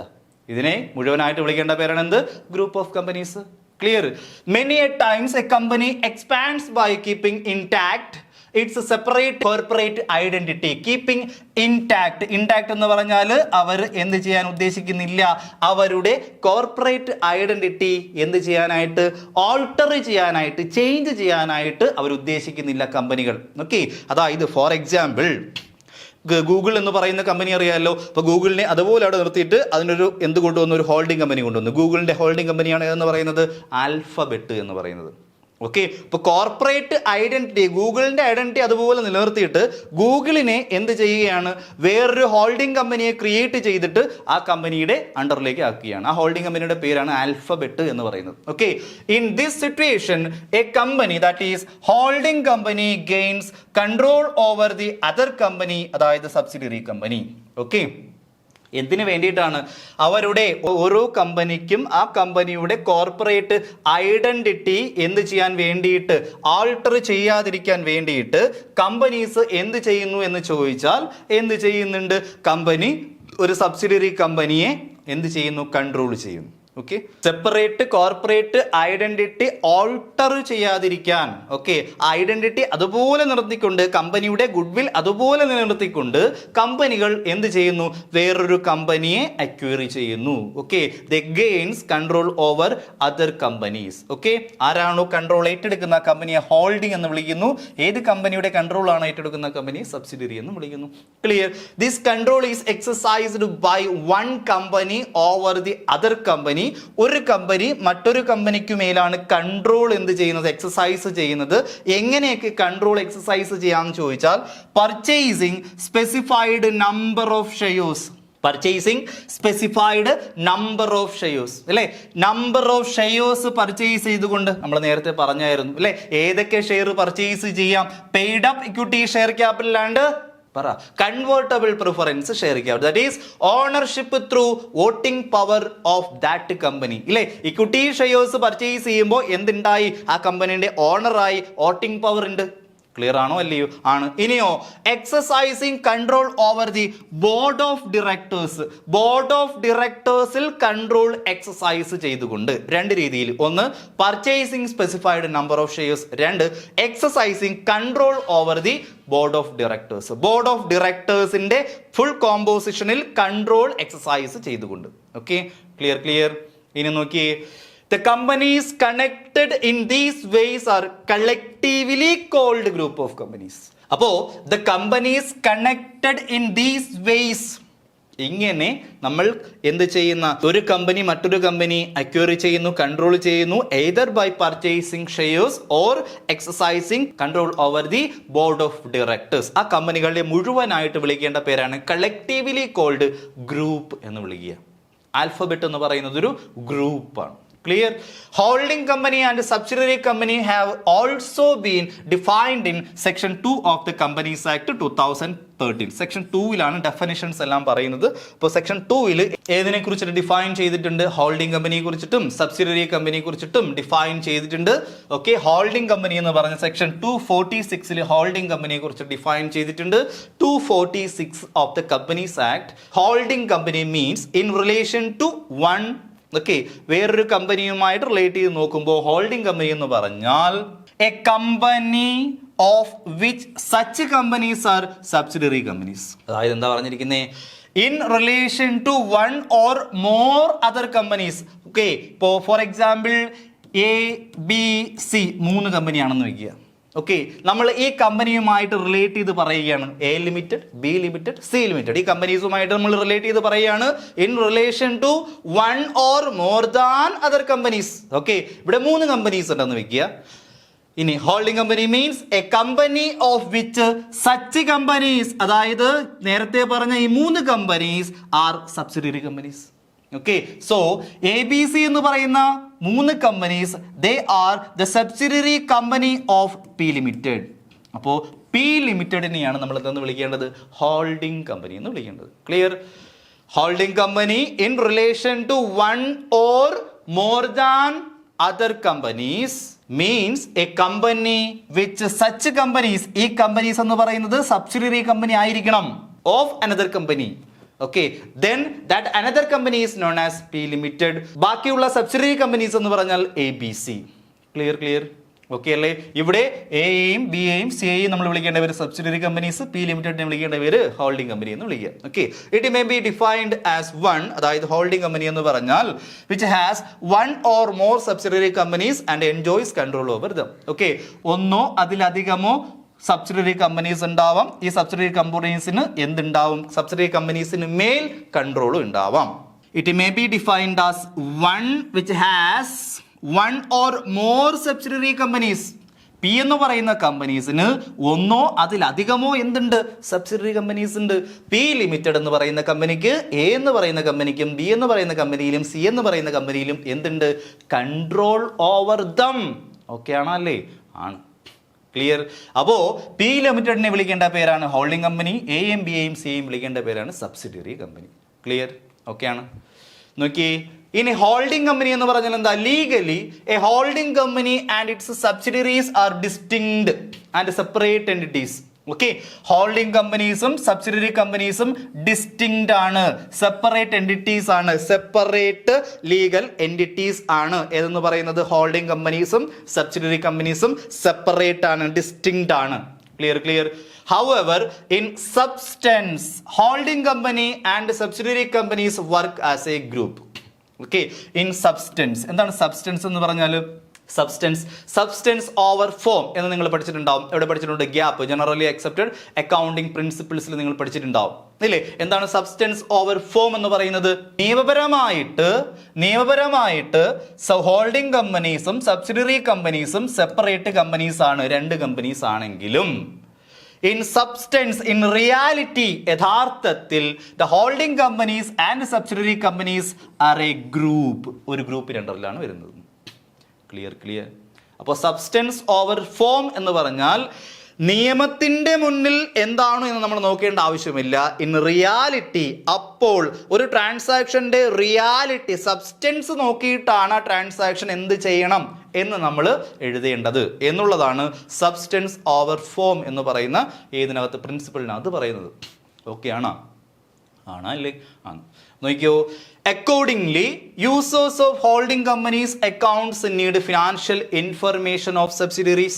ഇതിനെ മുഴുവനായിട്ട് വിളിക്കേണ്ട പേരാണ് എന്ത്? Group of companies. Clear? Many a times a company expands by keeping intact its separate corporate identity. Keeping intact എന്ന് പറഞ്ഞാൽ അവർ എന്ത് ചെയ്യാൻ ഉദ്ദേശിക്കുന്നില്ല? അവരുടെ കോർപ്പറേറ്റ് ഐഡന്റിറ്റി എന്ത് ചെയ്യാനായിട്ട്? ഓൾട്ടർ ചെയ്യാനായിട്ട്, ചേഞ്ച് ചെയ്യാനായിട്ട് അവർ ഉദ്ദേശിക്കുന്നില്ല കമ്പനികൾ. ഓക്കെ, അതായത് ഫോർ എക്സാമ്പിൾ ഗൂഗിൾ എന്ന് പറയുന്ന കമ്പനി അറിയാമല്ലോ. അപ്പോൾ ഗൂഗിളിനെ അതുപോലെ അവിടെ നിർത്തിയിട്ട് അതിനൊരു എന്ത് കൊണ്ടുവന്നു? ഒരു ഹോൾഡിംഗ് കമ്പനി കൊണ്ടുവന്നു. ഗൂഗിളിന്റെ ഹോൾഡിംഗ് കമ്പനിയാണ് എന്ന് പറയുന്നത് ആൽഫബെറ്റ് എന്ന് പറയുന്നത്. ഓക്കെ, ഇപ്പോൾ കോർപ്പറേറ്റ് ഐഡന്റിറ്റി, ഗൂഗിളിന്റെ ഐഡന്റിറ്റി അതുപോലെ നിലനിർത്തിയിട്ട് ഗൂഗിളിനെ എന്ത് ചെയ്യുകയാണ്? വേറൊരു ഹോൾഡിംഗ് കമ്പനിയെ ക്രിയേറ്റ് ചെയ്തിട്ട് ആ കമ്പനിയുടെ അണ്ടറിലേക്ക് ആക്കുകയാണ്. ആ ഹോൾഡിംഗ് കമ്പനിയുടെ പേരാണ് ആൽഫബെറ്റ് എന്ന് പറയുന്നത്. Okay, in this situation A company that is holding company gains control over the other company, അതായത് സബ്സിഡിയറി കമ്പനി. ഓക്കെ, എന്തിനു വേണ്ടിയിട്ടാണ്? അവരുടെ ഓരോ കമ്പനിക്കും ആ കമ്പനിയുടെ കോർപ്പറേറ്റ് ഐഡന്റിറ്റി എന്ത് ചെയ്യാൻ വേണ്ടിയിട്ട്? ആൾട്ടർ ചെയ്യാതിരിക്കാൻ വേണ്ടിയിട്ട് കമ്പനീസ് എന്ത് ചെയ്യുന്നു എന്ന് ചോദിച്ചാൽ എന്ത് ചെയ്യുന്നുണ്ട്? കമ്പനി ഒരു സബ്സിഡിയറി കമ്പനിയെ എന്ത് ചെയ്യുന്നു? കൺട്രോൾ ചെയ്യുന്നു. Okay, separate corporate identity alter ചെയ്യാതിരിക്കാൻ, ഓക്കെ, ഐഡന്റിറ്റി അതുപോലെ നിർത്തിക്കൊണ്ട്, കമ്പനിയുടെ ഗുഡ്വിൽ അതുപോലെ നിലനിർത്തിക്കൊണ്ട് കമ്പനികൾ എന്ത് ചെയ്യുന്നു? വേറൊരു കമ്പനിയെ അക്വയറി ചെയ്യുന്നു. Okay, the gains control over other companies. Okay, ആരാണോ കൺട്രോൾ ഏറ്റെടുക്കുന്ന കമ്പനിയെ ഹോൾഡിംഗ് എന്ന് വിളിക്കുന്നു. ഏത് കമ്പനിയുടെ കൺട്രോൾ ആണ് ഏറ്റെടുക്കുന്ന കമ്പനി? സബ്സിഡിയറി എന്ന് വിളിക്കുന്നു. Clear? This control is exercised by one company over the other company. ഒരു കമ്പനി മറ്റൊരു കമ്പനിക്ക് മേലാണ് കൺട്രോൾ എന്ത് ചെയ്യുന്നത്? എക്സസൈസ് ചെയ്യുന്നത്. എങ്ങനെയൊക്കെ കൺട്രോൾ എക്സസൈസ് ചെയ്യാമെന്ന് ചോദിച്ചാൽ, purchasing specified number of shares. Purchasing specified number of shares അല്ലെ? നമ്പർ ഓഫ് ഷെയർസ് പർച്ചേസ് ചെയ്തുകൊണ്ട് നമ്മൾ നേരത്തെ പറഞ്ഞായിരുന്നു അല്ലെ? ഏതൊക്കെ ഷെയർ പർച്ചേസ് ചെയ്യാം? Paid up equity share capital and convertible preference share capital, that is ownership through voting power of that company ഇല്ലേ? Equity shares purchase ചെയ്യുമ്പോൾ എന്തുണ്ടായി? ആ കമ്പനിയുടെ ഓണറായി വോട്ടിംഗ് പവർ ഉണ്ട്. ക്ലിയർ ആണോ? അല്ലയോ? ആണ്. ഇനിയോ exercising control over the board of directors. Board of ഡയറക്ടേഴ്സിൽ കൺട്രോൾ എക്സസൈസ് ചെയ്തുകൊണ്ട് രണ്ട് രീതിയിൽ, ഒന്ന് purchasing specified number of shares, രണ്ട് exercising control over the board of directors. Board of ഡയറക്ടേഴ്സിന്റെ ഫുൾ കോമ്പോസിഷനിൽ കൺട്രോൾ എക്സസൈസ് ചെയ്തുകൊണ്ട്. Okay, clear? ഇനി നോക്കിയേ, the companies connected in these ways are collectively called group of companies. അപ്പോ the companies connected in these ways, ഇങ്ങനെ നമ്മൾ എന്ത് ചെയ്യുന്ന ഒരു കമ്പനി മറ്റൊരു കമ്പനി അക്വയർ ചെയ്യുന്നു, കൺട്രോൾ ചെയ്യുന്നു, either by purchasing shares or exercising control over the board of directors. ആ കമ്പനികളുടെ മുഴുവനായിട്ട് വിളിക്കേണ്ട പേരാണ് കളക്റ്റീവ്ലി കോൾഡ് ഗ്രൂപ്പ് എന്ന് വിളിക്കുക. ആൽഫബെറ്റ് എന്ന് പറയുന്നത് ഒരു ഗ്രൂപ്പാണ്. Clear? Holding company and subsidiary company have also been defined in section 2 of the Companies Act 2013. Section 2-ലാണ് ഡെഫിനിഷൻസ് എല്ലാം പറയുന്നത്. അപ്പോൾ സെക്ഷൻ 2-ൽ ഏതിനെ കുറിച്ചിട്ട് ഡിഫൈൻ ചെയ്തിട്ടുണ്ട്? ഹോൾഡിംഗ് കമ്പനിയെ കുറിച്ചിട്ടും സബ്സിഡിയറി കമ്പനിയെ കുറിച്ചിട്ടും ഡിഫൈൻ ചെയ്തിട്ടുണ്ട്. ഓക്കെ, ഹോൾഡിംഗ് കമ്പനി എന്ന് പറഞ്ഞ സെക്ഷൻ 246-ൽ ഹോൾഡിംഗ് കമ്പനിയെ കുറിച്ച് ഡിഫൈൻ ചെയ്തിട്ടുണ്ട്. 246 of the companies act, holding company means in relation to one. Okay, വേറൊരു കമ്പനിയുമായിട്ട് റിലേറ്റ് ചെയ്ത് നോക്കുമ്പോൾ ഹോൾഡിംഗ് കമ്പനി എന്ന് പറഞ്ഞാൽ a company of which such companies are subsidiary companies. അതായത് എന്താ പറഞ്ഞിരിക്കുന്നത്? In relation to one or more other companies. Okay, ഇപ്പോൾ for example A B C 3 കമ്പനിയാണെന്ന് വയ്ക്കുക. ഓക്കെ, നമ്മൾ ഈ കമ്പനിയുമായിട്ട് റിലേറ്റ് ചെയ്ത് പറയുകയാണ്. A limited, B limited, C limited, ഈ കമ്പനീസുമായിട്ട് നമ്മൾ റിലേറ്റ് ചെയ്ത് പറയുകയാണ് in relation to one or more than other companies. Okay, ഇവിടെ 3 കമ്പനീസ് ഉണ്ടെന്ന് വെക്കുക. ഇനി holding company means a company of which such companies, അതായത് നേരത്തെ പറഞ്ഞ ഈ 3 companies are subsidiary companies. Okay, so A B C എന്ന് പറയുന്ന 3 companies they are the subsidiary company of P limited. അപ്പോൾ പി ലിമിറ്റഡിനെയാണ് നമ്മൾ എന്തെന്ന് വിളിക്കേണ്ടത്? ഹോൾഡിംഗ് കമ്പനി എന്ന് വിളിക്കേണ്ടത്. Clear? Holding company in relation to one or more than other companies means a company which such companies, ഈ കമ്പനീസ് എന്ന് പറയുന്നത് സബ്സിഡിയറി കമ്പനി ആയിരിക്കണം of another company. Okay, then that another company is known as P limited. ബാക്കിയുള്ള subsidiary companies എന്ന് പറഞ്ഞാൽ A B C. Clear? Okay അല്ലേ? ഇവിടെ എയും ബി എയും സി എയും നമ്മൾ വിളിക്കേണ്ട പേര് സബ്സിഡിയറി കമ്പനീസ്, പി ലിമിറ്റഡിനെ വിളിക്കേണ്ട പേര് ഹോൾഡിംഗ് കമ്പനി എന്ന് വിളിക്കുക. Okay, it may be defined as one, അതായത് ഹോൾഡിംഗ് കമ്പനി എന്ന് പറഞ്ഞാൽ which has one or more subsidiary companies and enjoys control over dum. Okay, ഒന്നോ അതിലധികമോ സബ്സിഡിയറി കമ്പനീസ് ഉണ്ടാവാം. ഈ സബ്സിഡിയറി കമ്പനീസിന് എന്തുണ്ടാവും? സബ്സിഡിയറി കമ്പനീസിന് മേൽ കൺട്രോളും ഉണ്ടാവാം. It may be defined as one which has one or more subsidiary companies. P എന്ന് പറയുന്ന കമ്പനീസിന് ഒന്നോ അതിലധികമോ എന്തുണ്ട്? സബ്സിഡിയറി കമ്പനീസ് ഉണ്ട്. പി ലിമിറ്റഡ് എന്ന് പറയുന്ന കമ്പനിക്ക് എ എന്ന് പറയുന്ന കമ്പനിക്കും ബി എന്ന് പറയുന്ന കമ്പനിയിലും സി എന്ന് പറയുന്ന കമ്പനിയിലും എന്തുണ്ട്? Control over dum. ഓക്കെ ആണോ? അല്ലേ? ആണ്. ക്ലിയർ? അപ്പോൾ പി ലിമിറ്റഡിനെ വിളിക്കേണ്ട പേരാണ് ഹോൾഡിംഗ് കമ്പനി, എയും ബി എയും സിയെയും വിളിക്കേണ്ട പേരാണ് സബ്സിഡിയറി കമ്പനി. ക്ലിയർ? ഓക്കെ ആണ്. നോക്കി, ഇനി ഹോൾഡിംഗ് കമ്പനി എന്ന് പറഞ്ഞാൽ എന്താ? Legally a holding company and its subsidiaries are distinct and separate entities. Okay, holding കമ്പനീസും സബ്സിഡിയറി കമ്പനീസും ഡിസ്റ്റിങ്ക്ട് ആണ്, സെപ്പറേറ്റ് എൻറ്റിറ്റീസ് ആണ്, സെപ്പറേറ്റ് ലീഗൽ എൻറ്റിറ്റീസ് ആണ്. ഏതെന്ന് പറയുന്നത് ഹോൾഡിംഗ് കമ്പനീസും സബ്സിഡിയറി കമ്പനീസും സെപ്പറേറ്റ് ആണ്, ഡിസ്റ്റിങ്ക്ട് ആണ്. Clear? However, in substance, holding company and subsidiary companies work as a group. Okay, in substance, എന്താണ് സബ്സ്റ്റൻസ് എന്ന് പറഞ്ഞാൽ? സബ്സ്റ്റൻസ് ഓവർ ഫോം എന്ന് നിങ്ങൾ പഠിച്ചിട്ടുണ്ടാവും. എവിടെ പഠിച്ചിട്ടുണ്ട്? ഗ്യാപ്പ്, ജനറലി അക്സെപ്റ്റഡ് അക്കൗണ്ടിംഗ് പ്രിൻസിപ്പിൾസിൽ നിങ്ങൾ പഠിച്ചിട്ടുണ്ടാവും ഇല്ലേ? എന്താണ് സബ്സ്റ്റൻസ് ഓവർ ഫോം എന്ന് പറയുന്നത്? നിയമപരമായിട്ട് ഹോൾഡിംഗ് കമ്പനീസും സബ്സിഡിയറി കമ്പനീസും സെപ്പറേറ്റ് കമ്പനീസ് ആണ്, 2 കമ്പനീസ് ആണെങ്കിലും ഇൻ സബ്സ്റ്റൻസ്, ഇൻ റിയാലിറ്റി, യഥാർത്ഥത്തിൽ the holding companies and subsidiary companies R A group. ഒരു ഗ്രൂപ്പിന്റെ അണ്ടറിലാണ് വരുന്നത്. ക്ലിയർ? അപ്പോൾ സബ്സ്റ്റൻസ് ഓവർ ഫോം എന്ന് പറഞ്ഞാൽ നിയമത്തിന്റെ മുന്നിൽ എന്താണ് എന്ന് നമ്മൾ നോക്കേണ്ട ആവശ്യമില്ല. ഇൻ റിയാലിറ്റി, അപ്പോൾ ഒരു ട്രാൻസാക്ഷന്റെ റിയാലിറ്റി, സബ്സ്റ്റൻസ് നോക്കിയിട്ടാണ് ആ ട്രാൻസാക്ഷൻ എന്ത് ചെയ്യണം എന്ന് നമ്മൾ എഴുതേണ്ടത് എന്നുള്ളതാണ് സബ്സ്റ്റൻസ് ഓവർ ഫോം എന്ന് പറയുന്ന ഏതിനകത്ത് പ്രിൻസിപ്പിളിനകത്ത് പറയുന്നത്. ഓക്കെ ആണോ? ആണല്ലേ? ആണ്. നോക്കിയോ, accordingly users of holding companies accounts need financial information of subsidiaries.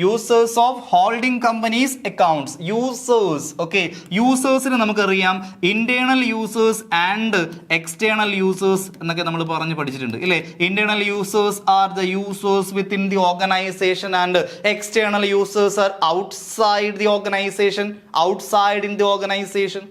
Users of holding companies accounts, users, okay, usersന് നമുക്കറിയാം internal users and external users എന്നൊക്കെ നമ്മൾ പറഞ്ഞു പഠിച്ചിട്ടുണ്ട് ഇല്ലേ? Internal users are the users within the organisation and external users are outside the organisation, outside in the organisation.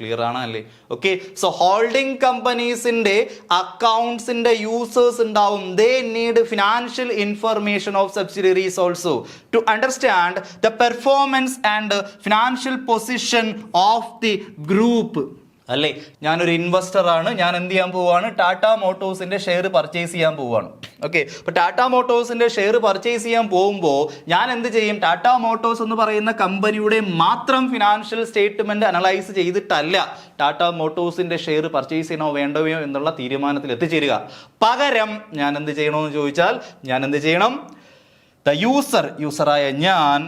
Clear ആണല്ലേ? Okay, so holding കമ്പനീസിന്റെ അക്കൗണ്ട്സിന്റെ യൂസേഴ്സ് ഉണ്ടാവും. They need financial information of subsidiaries also to understand the performance and financial position of the group. അല്ലേ? ഞാനൊരു investor ആണ്, ഞാൻ എന്ത് ചെയ്യാൻ പോവാണ്? ടാറ്റ മോട്ടോഴ്സിന്റെ ഷെയർ പർച്ചേസ് ചെയ്യാൻ പോവാണ്. ഓക്കെ, അപ്പോൾ ടാറ്റ മോട്ടോഴ്സിന്റെ ഷെയർ പർച്ചേസ് ചെയ്യാൻ പോകുമ്പോൾ ഞാൻ എന്ത് ചെയ്യും? ടാറ്റ മോട്ടോഴ്സ് എന്ന് പറയുന്ന കമ്പനിയുടെ മാത്രം ഫിനാൻഷ്യൽ സ്റ്റേറ്റ്മെന്റ് അനലൈസ് ചെയ്തിട്ടല്ല ടാറ്റ മോട്ടോഴ്സിന്റെ ഷെയർ പർച്ചേസ് ചെയ്യണോ വേണ്ടവയോ എന്നുള്ള തീരുമാനത്തിൽ എത്തിച്ചേരുക. പകരം ഞാൻ എന്ത് ചെയ്യണമെന്ന് ചോദിച്ചാൽ ഞാൻ എന്ത് ചെയ്യണം? The യൂസറായ ഞാൻ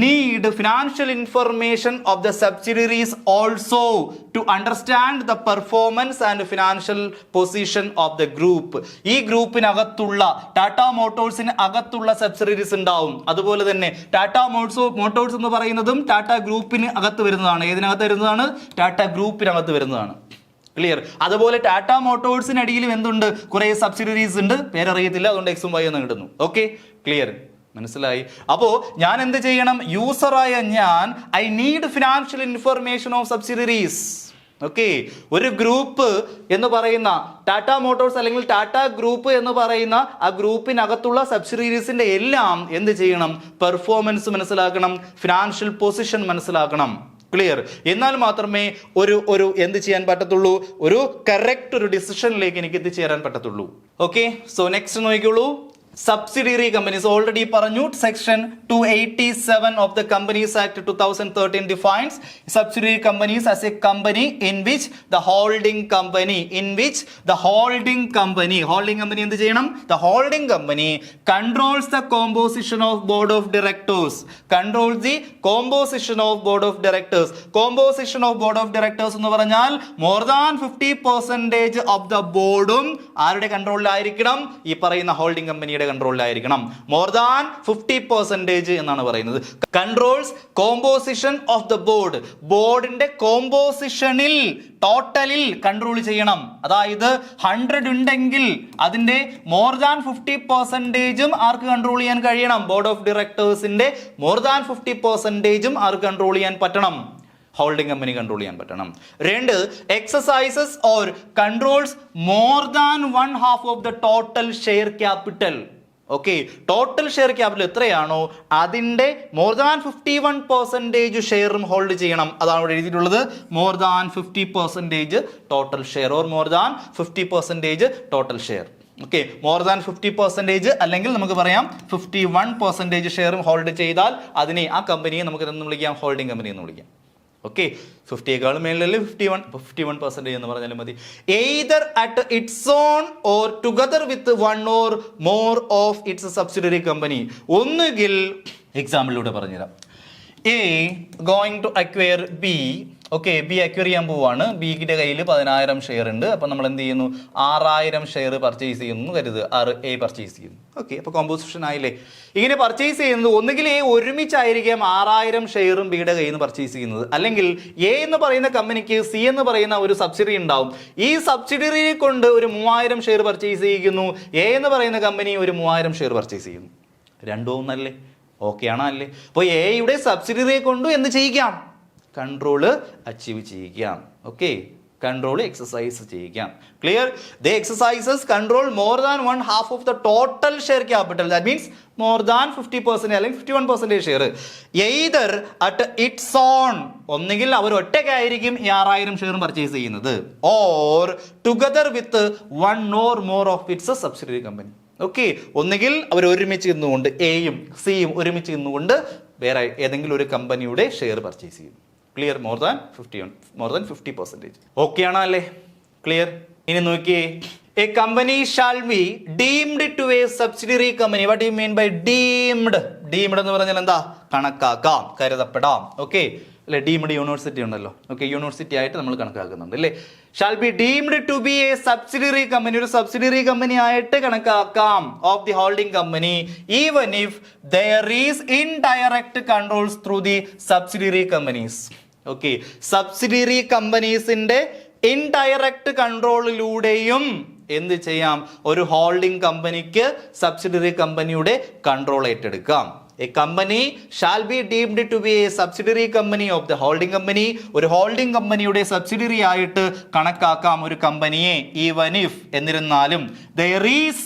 need financial information of the subsidiaries also to understand the performance and financial position of the group. ഈ ഗ്രൂപ്പിനകത്തുള്ള ടാറ്റ മോട്ടോഴ്സിന് അകത്തുള്ള സബ്സിഡിയറീസ് ഉണ്ടാവും. അതുപോലെ തന്നെ ടാറ്റ മോട്ടോഴ്സ് എന്ന് പറയുന്നതും ടാറ്റ ഗ്രൂപ്പിന് അകത്ത് വരുന്നതാണ്. ഏതിനകത്ത് വരുന്നതാണ്? ടാറ്റ ഗ്രൂപ്പിനകത്ത് വരുന്നതാണ്. ക്ലിയർ? അതുപോലെ ടാറ്റ മോട്ടോഴ്സിനടിയിലും എന്തുണ്ട്? കുറെ സബ്സിഡിയറീസ് ഉണ്ട്, പേരറിയത്തില്ല, അതുകൊണ്ട് എക്സും വൈ എന്ന് കിട്ടുന്നു. Okay, clear? മനസ്സിലായി? അപ്പോൾ ഞാൻ എന്ത് ചെയ്യണം? യൂസറായ ഞാൻ I need financial information of subsidiaries. Okay, ഒരു ഗ്രൂപ്പ് എന്ന് പറയുന്ന ടാറ്റ മോട്ടോഴ്സ് അല്ലെങ്കിൽ ടാറ്റ ഗ്രൂപ്പ് എന്ന് പറയുന്ന ആ ഗ്രൂപ്പിനകത്തുള്ള സബ്സിഡിയറീസിന്റെ എല്ലാം എന്ത് ചെയ്യണം? പെർഫോമൻസ് മനസ്സിലാക്കണം, ഫിനാൻഷ്യൽ പൊസിഷൻ മനസ്സിലാക്കണം. ക്ലിയർ? എന്നാൽ മാത്രമേ ഒരു എന്ത് ചെയ്യാൻ പറ്റത്തുള്ളൂ? ഒരു കറക്റ്റ് ഒരു ഡിസിഷനിലേക്ക് എനിക്ക് എത്തിച്ചേരാൻ പറ്റത്തുള്ളൂ. ഓക്കെ, സോ നെക്സ്റ്റ് നോക്കിക്കോളൂ. സബ്സിഡിയറി കമ്പനീസ് ഓൾറെഡി പറഞ്ഞു. Section 287 of the Companies Act 2013 defines subsidiary companies as a company in which the holding company എന്ത് ചെയ്യണം? The holding company controls the composition of board of directors. Composition of board of directors എന്ന് പറഞ്ഞാൽ more than 50% of the boardും ആരുടെ കൺട്രോളിലായിരിക്കണം? ഈ പറയുന്ന holding കമ്പനിയുടെ കൺട്രോളിലായിരിക്കണം. More than 50% എന്നാണ് പറയുന്നത്. Controls composition of the board. ബോർഡിന്റെ കോമ്പോസിഷനിൽ ടോട്ടലിൽ കൺട്രോൾ ചെയ്യണം. അതായത് 100 ഉണ്ടെങ്കിൽ അതിന്റെ മോർ ദാൻ 50%ഉം ആർക്ക് കൺട്രോൾ ചെയ്യാൻ കഴിയണം? ബോർഡ് ഓഫ് ഡയറക്ടേഴ്സിന്റെ മോർ ദാൻ 50%ഉം ആർക്ക് കൺട്രോൾ ചെയ്യാൻ പറ്റണം? ഹോൾഡിംഗ് കമ്പനി കൺട്രോൾ ചെയ്യാൻ പറ്റണം. 2, exercises or controls more than 1/2 of the total share capital. Okay, total share capital എത്രയാണോ അതിന്റെ മോർ ദാൻ 51% ഷെയറും ഹോൾഡ് ചെയ്യണം. അതാണ് ഇവിടെ എഴുതിയിട്ടുള്ളത്. More than 50% total share or more than 50% total share. Okay, more than 50% അല്ലെങ്കിൽ നമുക്ക് പറയാം 51% ഷെയറും ഹോൾഡ് ചെയ്താൽ അതിനെ ആ കമ്പനിയെ നമുക്ക് എന്ന് വിളിക്കാം? ഹോൾഡിംഗ് കമ്പനി എന്ന് വിളിക്കാം. ഓക്കെ, 50യേക്കാളും മേളിലല്ലേ 51% എന്ന് പറഞ്ഞാലും മതി. Either at its own or together with one or more of its subsidiary company. ഒന്നുകിൽ എക്സാമ്പിളിലൂടെ പറഞ്ഞുതരാം. A going to acquire B. Okay, B acquire ചെയ്യാൻ പോവാണ്. ബിയുടെ കയ്യിൽ 10,000 ഷെയർ ഉണ്ട്. അപ്പം നമ്മൾ എന്ത് ചെയ്യുന്നു? 6,000 ഷെയർ പർച്ചേസ് ചെയ്യുന്നു കരുത്. എ പർച്ചേസ് ചെയ്യുന്നു. ഓക്കെ, അപ്പോൾ കോമ്പോസിഷൻ ആയില്ലേ? ഇങ്ങനെ പർച്ചേസ് ചെയ്യുന്നത് ഒന്നുകിൽ എ ഒരുമിച്ചായിരിക്കാം 6,000 ഷെയറും ബിയുടെ കയ്യിൽ നിന്ന് പർച്ചേസ് ചെയ്യുന്നത്, അല്ലെങ്കിൽ എ എന്ന് പറയുന്ന കമ്പനിക്ക് സി എന്ന് പറയുന്ന ഒരു സബ്സിഡറി ഉണ്ടാവും. ഈ സബ്സിഡറിയെ കൊണ്ട് ഒരു 3,000 ഷെയർ പർച്ചേസ് ചെയ്യിക്കുന്നു. എ എന്ന് പറയുന്ന കമ്പനി ഒരു 3,000 ഷെയർ പർച്ചേസ് ചെയ്യുന്നു. രണ്ടും ഒന്നല്ലേ? ഓക്കെ ആണോ? അല്ലേ? അപ്പോൾ എയുടെ സബ്സിഡറിയെ കൊണ്ട് എന്ത് ചെയ്യിക്കാം? കൺട്രോള് അച്ചീവ് ചെയ്യിക്കാം. ഓക്കെ, കൺട്രോൾ എക്സസൈസ് ചെയ്യിക്കാം. ക്ലിയർ? ദേ exercises control more than 1/2 of the total share capital. That means more than 50% അല്ലെങ്കിൽ 51% share. Either at its own, ഒന്നുകിൽ അവർ ഒറ്റയ്ക്കായിരിക്കും ഈ 6,000 ഷെയറും പർച്ചേസ് ചെയ്യുന്നത്, or together with one or more of its subsidiary company. Okay, ഒന്നുകിൽ അവർ ഒരുമിച്ച് നിന്നുകൊണ്ട് എയും സിയും ഒരുമിച്ച് നിന്നുകൊണ്ട് വേറെ ഏതെങ്കിലും ഒരു കമ്പനിയുടെ ഷെയർ പർച്ചേസ് ചെയ്യും. ക്ലിയർ? More than 50%. ഓക്കെ ആണോ? അല്ലേ? ക്ലിയർ? ഇനി നോക്കിയേ. A company shall be deemed to a subsidiary company. What you mean by deemed? Deemed എന്ന് പറഞ്ഞാൽ എന്താ? കണക്കാക്കാം, കരുതപ്പെടാം. ഓക്കെ അല്ലെ? ഡീംഡ് യൂണിവേഴ്സിറ്റി ഉണ്ടല്ലോ. ഓക്കെ, യൂണിവേഴ്സിറ്റി ആയിട്ട് നമ്മൾ കണക്കാക്കുന്നുണ്ട് അല്ലേ? Shall be deemed to be a subsidiary company. ഒരു സബ്സിഡിയറി കമ്പനി ആയിട്ട് കണക്കാക്കാം of the holding company, even if there is indirect controls through the subsidiary companies. Okay, subsidiary കമ്പനീസിന്റെ ഇൻഡയറക്റ്റ് കൺട്രോളിലൂടെയും എന്ത് ചെയ്യാം? ഒരു ഹോൾഡിംഗ് കമ്പനിക്ക് സബ്സിഡിയറി കമ്പനിയുടെ കൺട്രോൾ ഏറ്റെടുക്കാം. A company shall be deemed to be a subsidiary company of the holding company. ഒരു holding കമ്പനിയുടെ സബ്സിഡിയറി ആയിട്ട് കണക്കാക്കാം ഒരു കമ്പനിയെ, ഈവൻ ഇഫ് എന്നിരുന്നാലും there is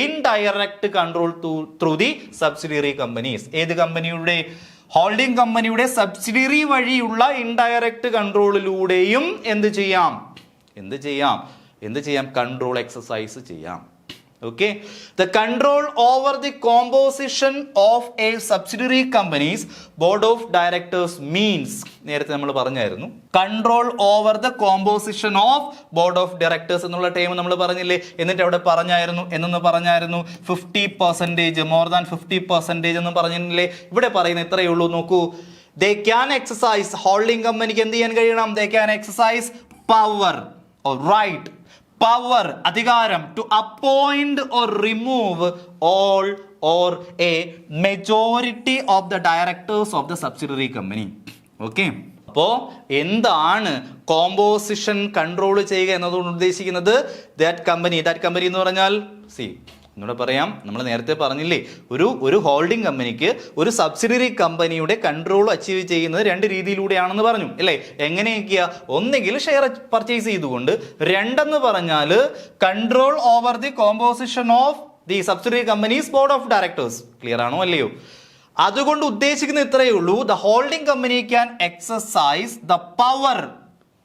indirect control through the subsidiary companies. ഏത് കമ്പനിയുടെ? ഹോൾഡിംഗ് കമ്പനിയുടെ സബ്സിഡിയറി വഴിയുള്ള ഇൻഡയറക്റ്റ് കൺട്രോളിലൂടെയും എന്ത് ചെയ്യാം? കൺട്രോൾ എക്സസൈസ് ചെയ്യാം. Okay, the control over the composition of a subsidiary company's board of directors means, നേരത്തെ നമ്മൾ പറഞ്ഞായിരുന്നു, control over the composition of board of directors എന്നുള്ള ടൈം നമ്മൾ പറഞ്ഞില്ലേ? എന്നിട്ട് അവിടെ പറഞ്ഞായിരുന്നു 50%, മോർ ദാൻ 50% എന്ന് പറഞ്ഞില്ലേ? ഇവിടെ പറയുന്ന ഇത്രയേ ഉള്ളൂ. നോക്കൂ, they can exercise, ഹോൾഡിംഗ് കമ്പനിക്ക് എന്ത് ചെയ്യാൻ കഴിയണം? they can exercise power or right, power, അധികാരം, to appoint or remove all or a majority of the directors of the subsidiary company. Okay, അപ്പോൾ എന്താണ് കോമ്പോസിഷൻ കൺട്രോൾ ചെയ്യുക എന്നതുകൊണ്ട് ഉദ്ദേശിക്കുന്നത്? ദാറ്റ് കമ്പനി എന്ന് പറഞ്ഞാൽ എന്നൂടെ പറയാം, നമ്മൾ നേരത്തെ പറഞ്ഞില്ലേ, ഒരു ഹോൾഡിംഗ് കമ്പനിക്ക് ഒരു സബ്സിഡിയറി കമ്പനിയുടെ കൺട്രോൾ അച്ചീവ് ചെയ്യുന്നത് 2 രീതിയിലൂടെയാണെന്ന് പറഞ്ഞു അല്ലേ? എങ്ങനെയൊക്കെയാ? ഒന്നെങ്കിൽ ഷെയർ പർച്ചേസ് ചെയ്തുകൊണ്ട്, 2 പറഞ്ഞാൽ control over the composition of the subsidiary companies board of directors. Clear ആണോ അല്ലയോ? അതുകൊണ്ട് ഉദ്ദേശിക്കുന്ന ഇത്രയേ ഉള്ളൂ, the holding company can exercise the power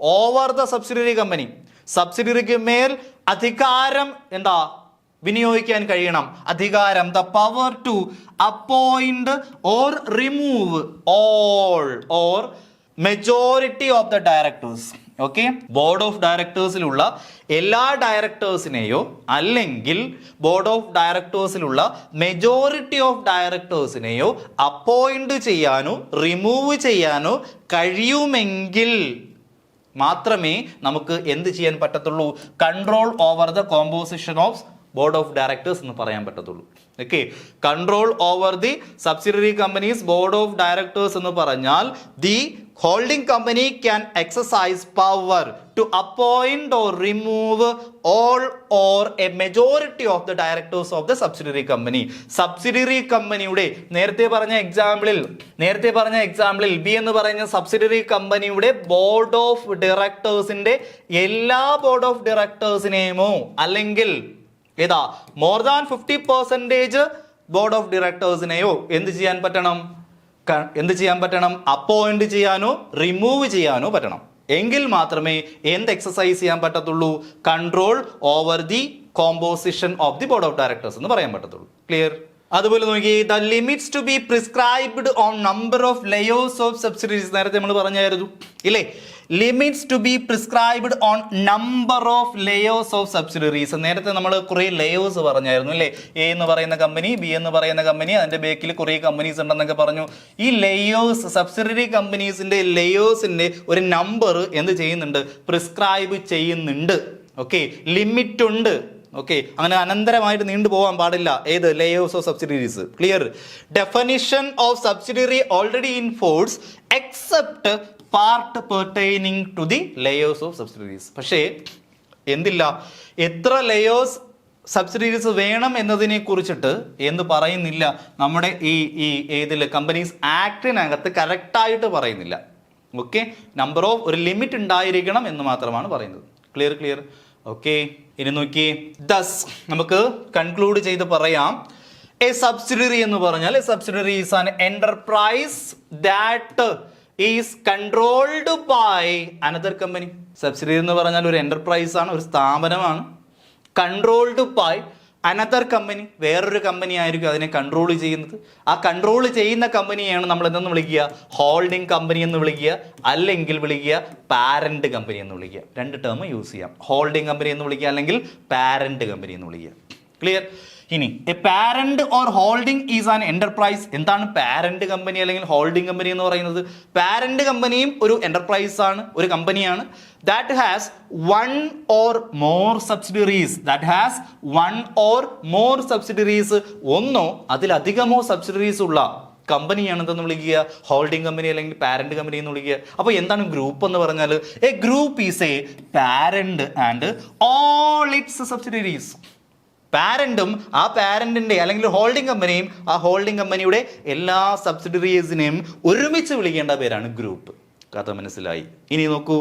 over the subsidiary company. സബ്സിഡിയറിക്ക് മേൽ അധികാരം എന്താ വിനിയോഗിക്കാൻ കഴിയണം. അധികാരം, the power to appoint or remove all or majority of the directors. Okay, board of ഡയറക്ടേഴ്സിലുള്ള എല്ലാ ഡയറക്ടേഴ്സിനെയോ അല്ലെങ്കിൽ ബോർഡ് ഓഫ് ഡയറക്ടേഴ്സിലുള്ള മെജോറിറ്റി ഓഫ് ഡയറക്ടേഴ്സിനെയോ അപ്പോയിന്റ് ചെയ്യാനോ റിമൂവ് ചെയ്യാനോ കഴിയുമെങ്കിൽ മാത്രമേ നമുക്ക് എന്ത് ചെയ്യാൻ പറ്റത്തുള്ളൂ? Control over the composition of board of directors എന്ന് പറയാൻ പറ്റത്തുള്ളൂ. Okay, control over the subsidiary companies board of directors എന്ന് പറഞ്ഞാൽ the holding company can exercise power to appoint or remove all or a majority of the directors of the subsidiary company. Subsidiary കമ്പനിയുടെ നേരത്തെ പറഞ്ഞ എക്സാമ്പിളിൽ B എന്ന് പറയുന്ന subsidiary കമ്പനിയുടെ board of ഡയറക്ടേഴ്സിന്റെ എല്ലാ board of ഡയറക്ടേഴ്സിനെയുമോ അല്ലെങ്കിൽ ഏതാ മോർ ദാൻ 50% ബോർഡ് ഓഫ് ഡയറക്ടേഴ്സിനെയോ എന്ത് ചെയ്യാൻ പറ്റണം? അപ്പോയിന്റ് ചെയ്യാനോ റിമൂവ് ചെയ്യാനോ പറ്റണം. എങ്കിൽ മാത്രമേ എന്ത് എക്സസൈസ് ചെയ്യാൻ പറ്റത്തുള്ളൂ? Control over the composition of the board of directors എന്ന് പറയാൻ പറ്റത്തുള്ളൂ. ക്ലിയർ? അതുപോലെ നോക്കി, the limits to be prescribed on number of layers of subsidiaries. നേരത്തെ നമ്മൾ പറഞ്ഞായിരുന്നു ഇല്ലേ? Limits to be prescribed on number of layers of subsidiaries. നേരത്തെ നമ്മൾ കുറേ ലെയേഴ്സ് പറഞ്ഞായിരുന്നു അല്ലേ? എ എന്ന് പറയുന്ന കമ്പനി, ബി എന്ന് പറയുന്ന കമ്പനി, അതിന്റെ ബേക്കിൽ കുറേ കമ്പനീസ് ഉണ്ടെന്നൊക്കെ പറഞ്ഞു. ഈ ലെയേഴ്സ്, സബ്സിഡിയറി കമ്പനീസിന്റെ ലെയേഴ്സിന്റെ ഒരു നമ്പർ എന്ത് ചെയ്യുന്നുണ്ട്? പ്രിസ്ക്രൈബ് ചെയ്യുന്നുണ്ട്. ഓക്കെ, ലിമിറ്റ് ഉണ്ട്. ഓക്കെ, അങ്ങനെ അനന്തരമായിട്ട് നീണ്ടു പോകാൻ പാടില്ല. ഏത്? Layers of subsidiaries. Clear? Definition of subsidiary already in force except part pertaining to the layers of subsidiaries. പക്ഷേ എന്തില്ല, എത്ര ലെയേഴ്സ് സബ്സിഡിയറീസ് വേണം എന്നതിനെ കുറിച്ചിട്ട് എന്ന് പറയുന്നില്ല. നമ്മുടെ ഈ ഏതിൽ കമ്പനീസ് ആക്ടിനകത്ത് കറക്റ്റായിട്ട് പറയുന്നില്ല. ഓക്കെ, നമ്പർ ഓഫ് ഒരു ലിമിറ്റ് ഉണ്ടായിരിക്കണം എന്ന് മാത്രമാണ് പറയുന്നത്. ക്ലിയർ? ഓക്കെ, ഇനി നോക്കി, ദസ് നമുക്ക് കൺക്ലൂഡ് ചെയ്ത് പറയാം. എ സബ്സിഡിയറി എന്ന് പറഞ്ഞാൽ a subsidiary is an enterprise that is controlled by another company. Subsidiary എന്ന് പറഞ്ഞാൽ ഒരു എന്റർപ്രൈസ് ആണ്, ഒരു സ്ഥാപനമാണ്. കൺട്രോൾഡ് ബൈ അനദർ കമ്പനി, വേറൊരു കമ്പനി ആയിരിക്കും അതിനെ കൺട്രോൾ ചെയ്യുന്നത്. ആ കൺട്രോൾ ചെയ്യുന്ന കമ്പനിയാണ് നമ്മൾ എന്തെന്ന് വിളിക്കുക? ഹോൾഡിംഗ് കമ്പനി എന്ന് വിളിക്കുക, അല്ലെങ്കിൽ വിളിക്കുക പാരന്റ് കമ്പനി എന്ന് വിളിക്കുക. 2 ടേം യൂസ് ചെയ്യാം. ഹോൾഡിംഗ് കമ്പനി എന്ന് വിളിക്കുക, അല്ലെങ്കിൽ പാരന്റ് കമ്പനി എന്ന് വിളിക്കുക. ക്ലിയർ? ഇനി A parent or holding is an enterprise. എന്താണ് പാരന്റ് കമ്പനി അല്ലെങ്കിൽ ഹോൾഡിംഗ് കമ്പനി എന്ന് പറയുന്നത്? പാരന്റ് കമ്പനിയും ഒരു എന്റർപ്രൈസ് ആണ്, ഒരു കമ്പനിയാണ്. That has one or more subsidiaries. ഒന്നോ അതിലധികമോ സബ്സിഡിയറീസ് ഉള്ള കമ്പനിയാണ് എന്തെന്ന് വിളിക്കുക? ഹോൾഡിംഗ് കമ്പനി അല്ലെങ്കിൽ പാരന്റ് കമ്പനി എന്ന് വിളിക്കുക. അപ്പോൾ എന്താണ് ഗ്രൂപ്പ് എന്ന് പറഞ്ഞാൽ? A group is A parent and all its subsidiaries. പാരന്റും ആ പാരന്റിന്റെ അല്ലെങ്കിൽ ഹോൾഡിംഗ് കമ്പനിയും ആ ഹോൾഡിംഗ് കമ്പനിയുടെ എല്ലാ സബ്സിഡിയറീസിനെയും ഒരുമിച്ച് വിളിക്കേണ്ട പേരാണ് ഗ്രൂപ്പ്. കഥ മനസ്സിലായി? ഇനി നോക്കൂ,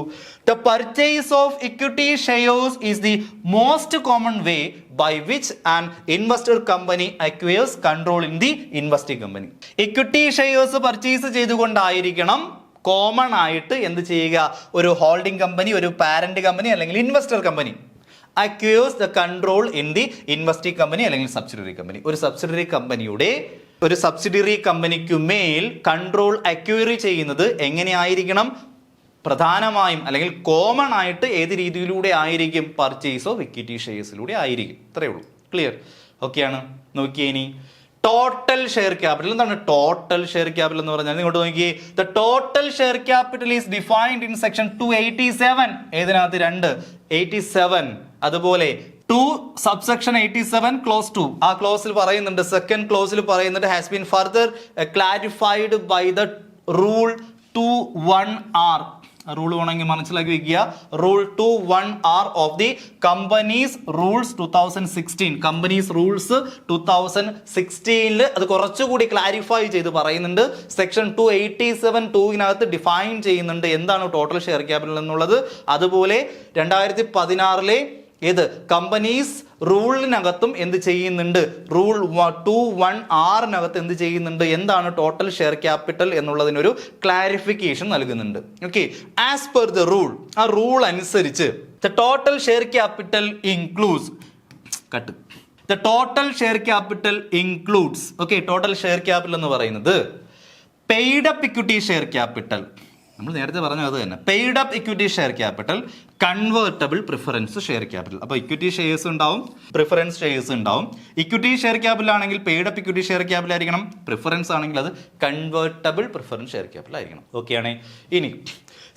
the purchase of equity shares is the most common way by which an investor company acquires control in the investing company. Equity shares purchase ചെയ്തുകൊണ്ടായിരിക്കണം കോമൺ ആയിട്ട് എന്ത് ചെയ്യുക? ഒരു ഹോൾഡിംഗ് കമ്പനി, ഒരു പാരന്റ് കമ്പനി അല്ലെങ്കിൽ investor company acquires the control in the investing company അല്ലെങ്കിൽ subsidiary company. ഒരു subsidiary കമ്പനിക്കു മേൽ കൺട്രോൾ അക്വയർ ചെയ്യുന്നത് എങ്ങനെയായിരിക്കണം? പ്രധാനമായും അല്ലെങ്കിൽ കോമൺ ആയിട്ട് ഏത് രീതിയിലൂടെ ആയിരിക്കും? പർച്ചേസ് ഓഫ് ഇക്വിറ്റി ഷെയർസിലൂടെ ആയിരിക്കും. ഇത്രയേ ഉള്ളൂ. ക്ലിയർ? ഓക്കെയാണ്? നോക്കിയേ, ഇനി ടോട്ടൽ ഷെയർ ക്യാപിറ്റൽ. എന്താണ് ടോട്ടൽ ഷെയർ ക്യാപിറ്റൽ എന്ന് പറഞ്ഞാൽ? ഇങ്ങോട്ട് നോക്കിയേ, the total share capital is defined in section 287. ഏതിനകത്ത്? 287. അതുപോലെ 2 സബ്സെക്ഷൻ 87 ക്ലോസ് 2 ആ ക്ലോസിൽ പറയുന്നുണ്ട്, സെക്കൻഡ് ക്ലോസിൽ പറയുന്നുണ്ട്, has been further clarified by the rule 21R. Rule വേണമെങ്കിൽ മനസ്സിലാക്കി വെക്കുക. Rule 2(1)R of the companies rules 2016. Companies rules 2016 അത് കുറച്ചുകൂടി ക്ലാരിഫൈ ചെയ്ത് പറയുന്നുണ്ട്. സെക്ഷൻ 287(2)നകത്ത് ഡിഫൈൻ ചെയ്യുന്നുണ്ട് എന്താണ് ടോട്ടൽ ഷെയർ ക്യാപിറ്റൽ എന്നുള്ളത്. അതുപോലെ 2016 ഏത് കമ്പനീസ് റൂളിനകത്തും എന്ത് ചെയ്യുന്നുണ്ട്, റൂൾ 2(1)R എന്ത് ചെയ്യുന്നുണ്ട്, എന്താണ് ടോട്ടൽ ഷെയർ ക്യാപിറ്റൽ എന്നുള്ളതിനൊരു ക്ലാരിഫിക്കേഷൻ നൽകുന്നുണ്ട്. Okay, as per the rule, ആ റൂൾ അനുസരിച്ച് the total share capital includes the total share capital includes okay, total share capital എന്ന് പറയുന്നത് paid up equity share capital, നമ്മൾ നേരത്തെ പറഞ്ഞത് അത് തന്നെ, paid up equity share capital, convertible preference share capital. അപ്പോൾ ഇക്വിറ്റി ഷെയർസ് ഉണ്ടാവും, പ്രിഫറൻസ് ഷെയർസ് ഉണ്ടാവും. ഇക്വിറ്റി ഷെയർ ക്യാപിറ്റൽ ആണെങ്കിൽ paid up equity share capital ആയിരിക്കണം, പ്രിഫറൻസ് ആണെങ്കിൽ അത് കൺവേർട്ടബിൾ പ്രിഫറൻസ് ഷെയർ ക്യാപിറ്റൽ ആയിരിക്കണം. ഓക്കെ ആണ്. ഇനി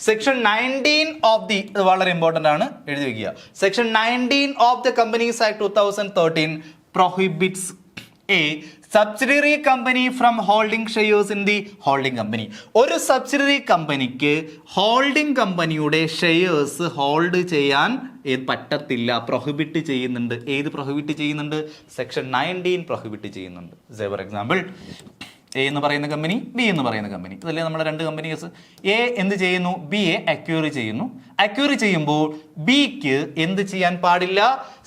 സെക്ഷൻ 19 ഓഫ് ദി, വളരെ ഇമ്പോർട്ടൻ്റ് ആണ്, എഴുതി വയ്ക്കുക. Section 19 of the companies act 2013 prohibits a subsidiary company from holding shares in the holding company. ഒരു സബ്സിഡറി കമ്പനിക്ക് ഹോൾഡിംഗ് കമ്പനിയുടെ ഷെയർസ് ഹോൾഡ് ചെയ്യാൻ പറ്റത്തില്ല, പ്രൊഹിബിറ്റ് ചെയ്യുന്നുണ്ട്. ഏത് പ്രൊഹിബിറ്റ് ചെയ്യുന്നുണ്ട്? സെക്ഷൻ 19 പ്രൊഹിബിറ്റ് ചെയ്യുന്നുണ്ട്. ഫോർ എക്സാമ്പിൾ, എ എന്ന് പറയുന്ന കമ്പനി, ബി എന്ന് പറയുന്ന കമ്പനി, ഇതല്ലേ നമ്മുടെ രണ്ട് കമ്പനീസ്. എ എന്ത് ചെയ്യുന്നു? ബി എ അക്വയർ ചെയ്യുന്നു. അക്വയർ ചെയ്യുമ്പോൾ ബിക്ക് എന്ത് ചെയ്യാൻ പാടില്ല?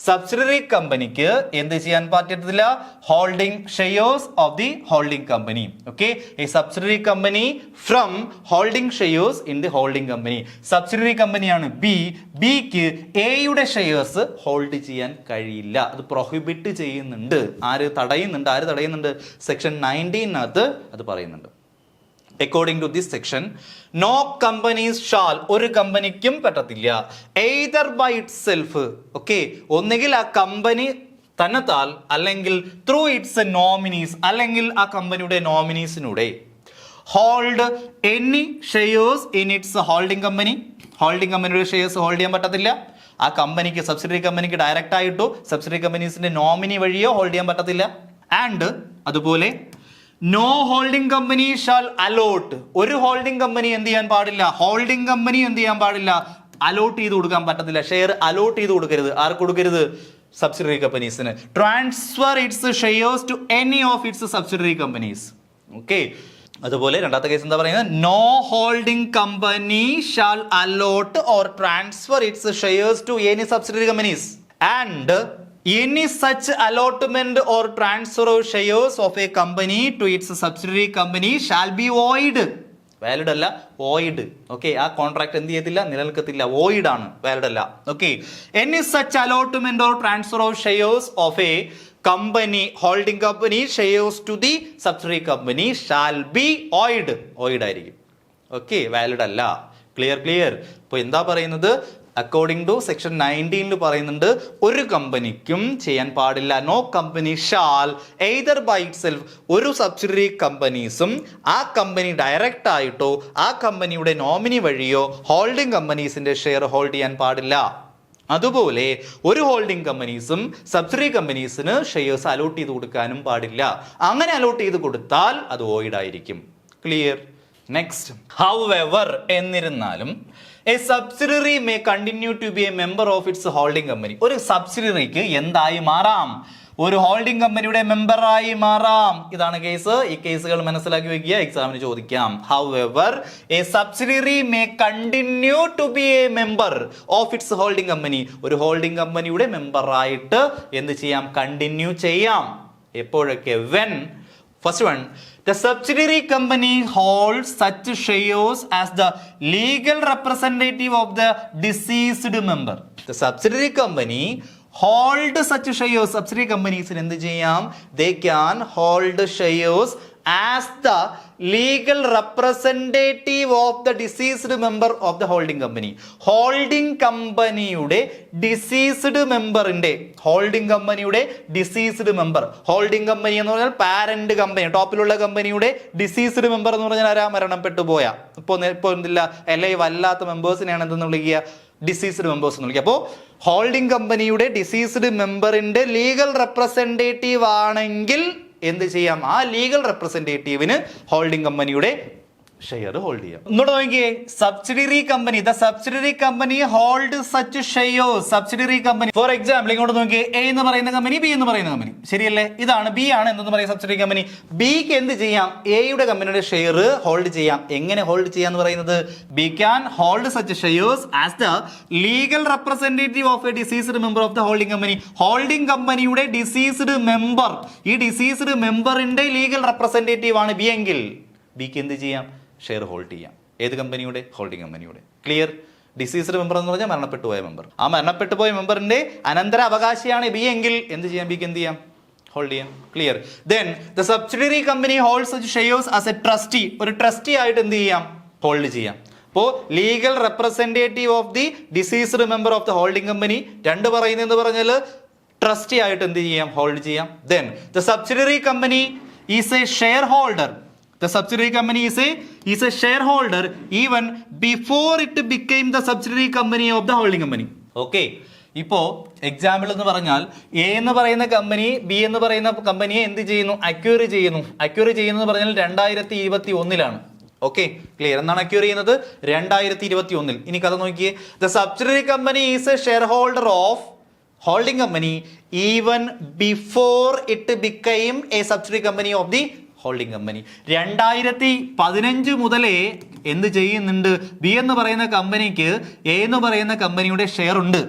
സബ്സിഡറി കമ്പനിക്ക് എന്ത് ചെയ്യാൻ പറ്റത്തില്ല? Holding shares of the holding company. Okay, A subsidiary company from holding shares in the holding company. Subsidiary കമ്പനിയാണ് ബി, ബിക്ക് എയുടെ ഷെയർസ് ഹോൾഡ് ചെയ്യാൻ കഴിയില്ല, അത് പ്രൊഹിബിറ്റ് ചെയ്യുന്നുണ്ട്. ആര് തടയുന്നുണ്ട്? സെക്ഷൻ 19 അത് പറയുന്നുണ്ട്. According to this section, no companies shall, ഒരു കമ്പനിക്കും പറ്റത്തില്ല, either by itself, okay, ഒന്നുകിൽ ആ കമ്പനി തന്നെത്താൽ, അല്ലെങ്കിൽ ത്രൂ ഇറ്റ്സ് നോമിനീസ്, അല്ലെങ്കിൽ ആ കമ്പനിയുടെ നോമിനീസിലൂടെ hold any shares in its holding company. Holding കമ്പനിയുടെ ഷെയർസ് ഹോൾഡ് ചെയ്യാൻ പറ്റത്തില്ല. ആ കമ്പനിക്ക്, സബ്സിഡറി കമ്പനിക്ക് ഡയറക്റ്റ് ആയിട്ടോ സബ്സിഡറി കമ്പനീസിന്റെ നോമിനി വഴിയോ ഹോൾഡ് ചെയ്യാൻ പറ്റത്തില്ല. ആൻഡ് അതുപോലെ no holding company shall allot, ഒരു ഹോൾഡിംഗ് കമ്പനി എന്ത് ചെയ്യാൻ പാടില്ല? ഹോൾഡിംഗ് കമ്പനി എന്ത് ചെയ്യാൻ പാടില്ല? അലോട്ട് ചെയ്ത് കൊടുക്കാൻ പറ്റത്തില്ല. ഷെയർ അലോട്ട് ചെയ്ത് കൊടുക്കരുത്. ആർക്ക് കൊടുക്കരുത്? സബ്സിഡറി കമ്പനീസിന്. Transfer its shares to any of its subsidiary companies. Okay, അതുപോലെ രണ്ടാമത്തെ കേസ് എന്താ പറയുന്നത്? No holding company shall allot or transfer its shares to any subsidiary companies and any such allotment or transfer of shares of a company to its subsidiary company shall be void. Valid അല്ല, void. Okay, ആ contract എന്ത് ചെയ്യത്തില്ല? നിലനിൽക്കത്തില്ല, void ആണ്, valid അല്ല. Okay, any such allotment or transfer of shares of a company, holding company, shares to the subsidiary company shall be void. void ആയിരിക്കും. Okay, valid അല്ല. Clear. ഇപ്പോൾ എന്താ പറയുന്നത്? അക്കോർഡിംഗ് ടു സെക്ഷൻ 19 പറയുന്നുണ്ട്, ഒരു കമ്പനിക്കും ചെയ്യാൻ പാടില്ല. No company shall either by itself, ഒരു സബ്സിഡറി കമ്പനീസും ആ കമ്പനി ഡയറക്റ്റ് ആയിട്ടോ ആ കമ്പനിയുടെ നോമിനി വഴിയോ ഹോൾഡിംഗ് കമ്പനീസിന്റെ ഷെയർ ഹോൾഡ് ചെയ്യാൻ പാടില്ല. അതുപോലെ ഒരു ഹോൾഡിംഗ് കമ്പനീസും സബ്സിഡറി കമ്പനീസിന് ഷെയർസ് അലോട്ട് ചെയ്ത് കൊടുക്കാനും പാടില്ല. അങ്ങനെ അലോട്ട് ചെയ്ത് കൊടുത്താൽ അത് വോയിഡ് ആയിരിക്കും. ക്ലിയർ. നെക്സ്റ്റ്, ഹൗവെവർ, എന്നിരുന്നാലും a subsidiary may continue to be a member of its holding company. ഒരു സബ്സിഡറിക്ക് എന്തായി മാറാം? ഒരു ഹോൾഡിംഗ് കമ്പനിയുടെ മെമ്പറായി മാറാം. ഇതാണ് കേസ്. ഈ കേസുകൾ മനസ്സിലാക്കി വെക്കുക, എക്സാമിന് ചോദിക്കാം. However a subsidiary may continue to be a member of its holding company. ഒരു ഹോൾഡിംഗ് കമ്പനിയുടെ മെമ്പറായിട്ട് എന്ത് ചെയ്യാം? കണ്ടിന്യൂ ചെയ്യാം. എപ്പോഴൊക്കെ? When, first one, the subsidiary company holds such shares as the legal representative of the deceased member. The subsidiary company hold such shares. Subsidiary companies എന്ത് ചെയ്യാം? They can hold shares as the legal representative of the deceased member of the holding company. Holding കമ്പനിയുടെ diseased മെമ്പറിന്റെ, holding കമ്പനിയുടെ diseased member. Holding company എന്ന് പറഞ്ഞാൽ parent company, ടോപ്പിലുള്ള കമ്പനിയുടെ diseased member എന്ന് പറഞ്ഞാൽ ആരാ? മരണപ്പെട്ടു പോയ, ഇപ്പോൾ എന്തില്ല, ലൈവ് അല്ലാത്ത മെമ്പേഴ്സിനെയാണ് എന്തെന്ന് വിളിക്കുക? ഡിസീസ്ഡ് മെമ്പേഴ്സ് എന്ന് വിളിക്കുക. അപ്പോൾ ഹോൾഡിംഗ് കമ്പനിയുടെ ഡിസീസ്ഡ് മെമ്പറിന്റെ ലീഗൽ റെപ്രസെന്റേറ്റീവ് ആണെങ്കിൽ എന്ത് ചെയ്യാം? ആ ലീഗൽ റെപ്രസെന്റേറ്റീവിന് ഹോൾഡിംഗ് കമ്പനിയുടെ ഷെയർ ഹോൾഡ് ചെയ്യാം. ഇങ്ങോട്ട് നോക്കിയേ, subsidiary company, the subsidiary company hold such shares. Subsidiary company for example ഇങ്ങോട്ട് നോക്കിയേ, എ എന്ന് പറയുന്ന കമ്പനി, ബി എന്ന് പറയുന്ന കമ്പനി, ശരിയല്ലേ? ഇതാണ് ബി ആണ് എന്തെന്ന് പറയുക സബ്സിഡിയറി കമ്പനി. ബിക്ക് എന്ത് ചെയ്യാം? എയുടെ കമ്പനിയുടെ ഷെയർ ഹോൾഡ് ചെയ്യാം. എങ്ങനെ ഹോൾഡ് ചെയ്യാന്ന് പറയുന്നത്? B can hold such shares as the legal representative of A diseased member of the holding company. Holding കമ്പനിയുടെ ഡിസീസ്ഡ് മെമ്പർ, ഈ ഡിസീസ്ഡ് മെമ്പറിന്റെ ലീഗൽ റെപ്രസെന്റേറ്റീവ് ആണ് ബി എങ്കിൽ ബിക്ക് എന്ത് ചെയ്യാം? ഷെയർ ഹോൾഡ് ചെയ്യാം. ഏത് കമ്പനിയുടെ? ഹോൾഡിംഗ് കമ്പനിയുടെ. ക്ലിയർ? ഡിസീസ്ഡ് മെമ്പർ എന്ന് പറഞ്ഞാൽ മരണപ്പെട്ടു പോയ മെമ്പർ. ആ മരണപ്പെട്ടു പോയ മെമ്പറിന്റെ അനന്തര അവകാശിയാണ് ബി എങ്കിൽ എന്ത് ചെയ്യാം? ബിക്ക് എന്ത് ചെയ്യാം? ഹോൾഡ് ചെയ്യാം. Clear? Then the subsidiary company holds such shares as a trustee. ഒരു ട്രസ്റ്റി ആയിട്ട് എന്ത് ചെയ്യാം? ഹോൾഡ് ചെയ്യാം. അപ്പോൾ legal representative of the diseased member of the holding company. രണ്ട് പറയുന്നതെന്ന് പറഞ്ഞാൽ ട്രസ്റ്റി ആയിട്ട് എന്ത് ചെയ്യാം? ഹോൾഡ് ചെയ്യാം. Then the subsidiary company is A share holder. The subsidiary company is a shareholder even before it became the subsidiary company of the holding company. Okay. ഇപ്പോ example എന്ന് പറഞ്ഞാൽ എ എന്ന് പറയുന്ന കമ്പനി ബി എന്ന് പറയുന്ന കമ്പനിയെ എന്ത് ചെയ്യുന്നു? അക്വയർ ചെയ്യുന്നു. അക്വയർ ചെയ്യുന്നത് പറഞ്ഞാൽ 2021 ഓക്കെ, ക്ലിയർ? എന്നാണ് അക്വയർ ചെയ്യുന്നത്? 2021. ഇനി കഥ നോക്കിയേ, the subsidiary company is A share holder of holding company even before it became a subsidiary company of the holding company. 2015 മുതലേ എന്ത് ചെയ്യുന്നുണ്ട്? ബി എന്ന് പറയുന്ന കമ്പനിക്ക് എ എന്ന് പറയുന്ന കമ്പനിയുടെ ഷെയർ ഉണ്ട്.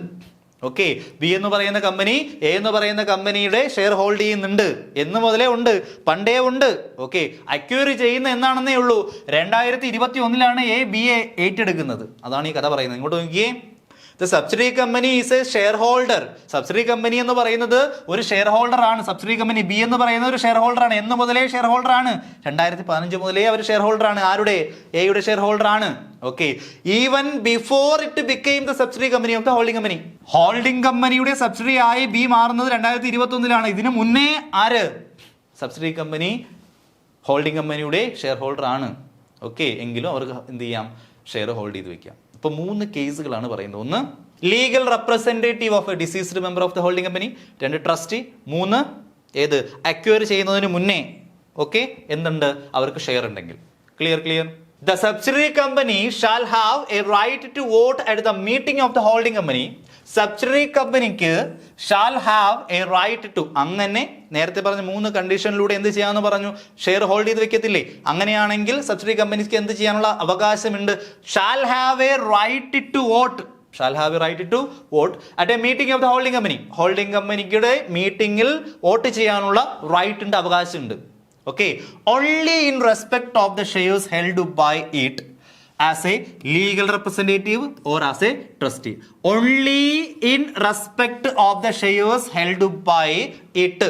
ഓക്കെ, ബി എന്ന് പറയുന്ന കമ്പനി എ എന്ന് പറയുന്ന കമ്പനിയുടെ ഷെയർ ഹോൾഡ് ചെയ്യുന്നുണ്ട്. എന്ന് മുതലേ ഉണ്ട്, പണ്ടേ ഉണ്ട്. ഓക്കെ, അക്വയർ ചെയ്യുന്ന എന്നാണെന്നേ ഉള്ളൂ. 2021 എ ബി എ ഏറ്റെടുക്കുന്നത്. അതാണ് ഈ കഥ പറയുന്നത്. ഇങ്ങോട്ട് നോക്കിയേ, the subsidiary company is A share holder. Subsidiary company എന്ന് പറയുന്നത് ഒരു ഷെയർ ഹോൾഡർ ആണ്. സബ്സിഡിയറി കമ്പനി ബി എന്ന് പറയുന്നത് ഒരു ഷെയർ ഹോൾഡർ ആണ്. എന്ന് മുതലേ ഷെയർ ഹോൾഡർ ആണ്. 2015 മുതലേ അവർ ഷെയർ ഹോൾഡർ ആണ്. ആരുടെ? എയുടെ ഷെയർ ഹോൾഡർ ആണ്. Okay, even before it became the subsidiary company of the holding company. Holding കമ്പനിയുടെ സബ്സിഡിയറി ആയി ബി മാറുന്നത് 2021. ഇതിനു മുന്നേ ആര്? സബ്സിഡിയറി കമ്പനി ഹോൾഡിംഗ് കമ്പനിയുടെ ഷെയർ ഹോൾഡർ ആണ്. ഓക്കെ, എങ്കിലും അവർക്ക് എന്ത് ചെയ്യാം? ഷെയർ ഹോൾഡ് ചെയ്ത് വെക്കാം. ഇപ്പൊ 3 കേസുകളാണ് പറയുന്നത്. ഒന്ന്, legal representative of A diseased member of the holding company. 2, trustee. 3, ഏത്? അക്വയർ ചെയ്യുന്നതിന് മുന്നേ ഓക്കെ എന്തുണ്ട്? അവർക്ക് ഷെയർ ഉണ്ടെങ്കിൽ. Clear? Clear? The subsidiary company shall have a right to vote at the meeting of the holding company. Subsidiary കമ്പനിക്ക് shall have a right to, അങ്ങനെ നേരത്തെ പറഞ്ഞ 3 കണ്ടീഷനിലൂടെ എന്ത് ചെയ്യാമെന്ന് പറഞ്ഞു? ഷെയർ ഹോൾഡ് ചെയ്ത് വെക്കത്തില്ലേ? അങ്ങനെയാണെങ്കിൽ സബ്സിഡിയറി കമ്പനിക്ക് എന്ത് ചെയ്യാനുള്ള അവകാശമുണ്ട്? Shall have a right to vote. Shall have a right to vote at a meeting of the holding company. Holding കമ്പനിയുടെ മീറ്റിംഗിൽ വോട്ട് ചെയ്യാനുള്ള റൈറ്റ് ഉണ്ട്, അവകാശമുണ്ട്. Okay, only in respect of the shares held by it as a legal representative or as a trustee. Only in respect of the shares held by it.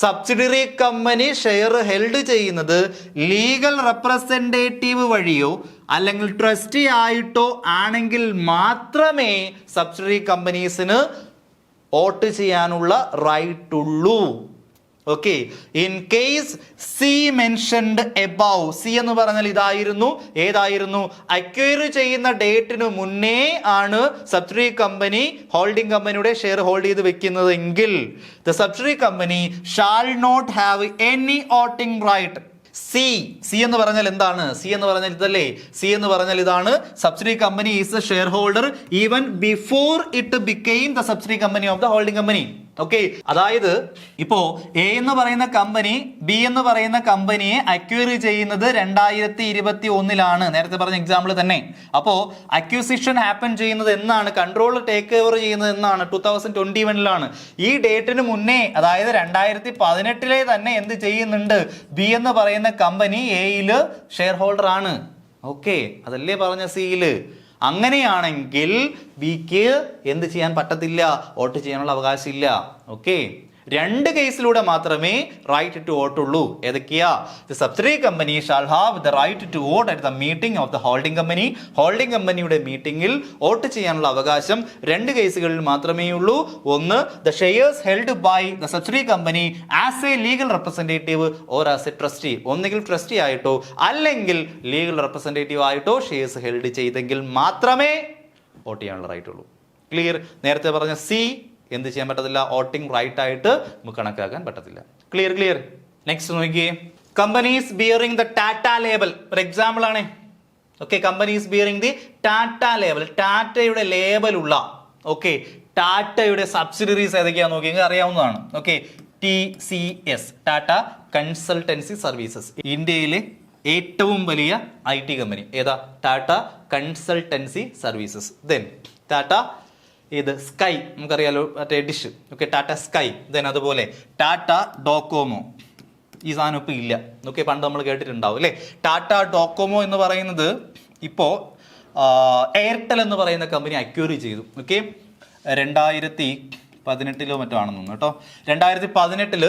Subsidiary company share held ചെയ്യുന്നത് legal representative വഴിയോ അല്ലെങ്കിൽ trustee ആയിട്ടോ ആണെങ്കിൽ മാത്രമേ subsidiary കമ്പനീസിന് vote ചെയ്യാനുള്ള right ഉള്ളൂ. Okay, in case C mentioned above. C എന്ന് പറഞ്ഞാൽ ഇതായിരുന്നു. ഏതായിരുന്നു? അക്വയർ ചെയ്യുന്ന ഡേറ്റിന് മുന്നേ ആണ് സബ്സിഡിയറി കമ്പനി ഹോൾഡിംഗ് കമ്പനിയുടെ ഷെയർ ഹോൾഡ് ചെയ്ത് വെക്കുന്നതെങ്കിൽ the subsidiary company shall not have any voting right. C എന്ന് പറഞ്ഞാൽ എന്താണ്? സി എന്ന് പറഞ്ഞാൽ ഇതല്ലേ? സി എന്ന് പറഞ്ഞാൽ ഇതാണ്. Subsidiary company is A share holder even before it became the subsidiary company of the holding company. Okay, അതായത് ഇപ്പോ എ എന്ന് പറയുന്ന കമ്പനി ബി എന്ന് പറയുന്ന കമ്പനിയെ അക്വയർ ചെയ്യുന്നത് 2021. നേരത്തെ പറഞ്ഞ എക്സാമ്പിൾ തന്നെ. അപ്പോ അക്വിസിഷൻ ഹാപ്പൻ ചെയ്യുന്നത് എന്നാണ്? കൺട്രോൾ ടേക്ക് ഓവർ ചെയ്യുന്നത് എന്നാണ്? 2021. ഈ ഡേറ്റിന് മുന്നേ, അതായത് 2018 തന്നെ എന്ത് ചെയ്യുന്നുണ്ട്? ബി എന്ന് പറയുന്ന കമ്പനി എയില് ഷെയർ ഹോൾഡർ ആണ്. ഓക്കെ, അതല്ലേ പറഞ്ഞ സിയില്. അങ്ങനെയാണെങ്കിൽ ബിക്ക് എന്ത് ചെയ്യാൻ പറ്റത്തില്ല? വോട്ട് ചെയ്യാനുള്ള അവകാശമില്ല. ഓക്കെ, 2 കേസിലൂടെ മാത്രമേ റൈറ്റ് ടു വോട്ട് ഉള്ളൂ. ഏതൊക്കെയാ? The subsidiary company shall have the right to vote at the meeting of the holding company. Holding കമ്പനിയുടെ മീറ്റിംഗിൽ വോട്ട് ചെയ്യാനുള്ള അവകാശം 2 കേസുകളിൽ മാത്രമേ ഉള്ളൂ. ഒന്ന്, the shares held by the subsidiary company as a legal representative or as a trustee. ഒന്നുകിൽ trustee ആയിട്ടോ അല്ലെങ്കിൽ ലീഗൽ റെപ്രസെന്റേറ്റീവ് ആയിട്ടോ ഷെയർസ് ഹെൽഡ് ചെയ്തെങ്കിൽ മാത്രമേ വോട്ട് ചെയ്യാനുള്ള റൈറ്റ് ഉള്ളൂ. ക്ലിയർ? നേരത്തെ പറഞ്ഞ സി എന്ത് ചെയ്യാൻ പറ്റത്തില്ല? വോട്ടിംഗ് റൈറ്റ് ആയിട്ട് നമുക്ക് കണക്കാക്കാൻ പറ്റത്തില്ല. ക്ലിയർ? ക്ലിയർ? നെക്സ്റ്റ് നോക്കിയേ, companies bearing the Tata label ഒരു എക്സാമ്പിൾ ആണ്. Okay, companies bearing the Tata label, ടാറ്റയുടെ ലേബലുള്ള ഓക്കെ ടാറ്റയുടെ സബ്സിഡറീസ് ഏതൊക്കെയാണെന്ന് നോക്കി നിങ്ങൾക്ക് അറിയാവുന്നതാണ്. Okay, TCS Tata consultancy services, ഇന്ത്യയിലെ ഏറ്റവും വലിയ IT കമ്പനി ഏതാ? Tata consultancy services. Then Tata ഇത് സ്കൈ, നമുക്കറിയാലോ മറ്റേ dish. Okay, Tata sky. Then അതുപോലെ ടാറ്റ ഡോകോമോ, ഈ സാധനം ഇപ്പം ഇല്ല. ഓക്കെ, പണ്ട് നമ്മൾ കേട്ടിട്ടുണ്ടാവും അല്ലേ. ടാറ്റ ഡോകോമോ എന്ന് പറയുന്നത് ഇപ്പോൾ എയർടെൽ എന്ന് പറയുന്ന കമ്പനി അക്വയർ ചെയ്തു. ഓക്കെ, 2018 മറ്റോ ആണെന്ന് തോന്നുന്നു കേട്ടോ. 2018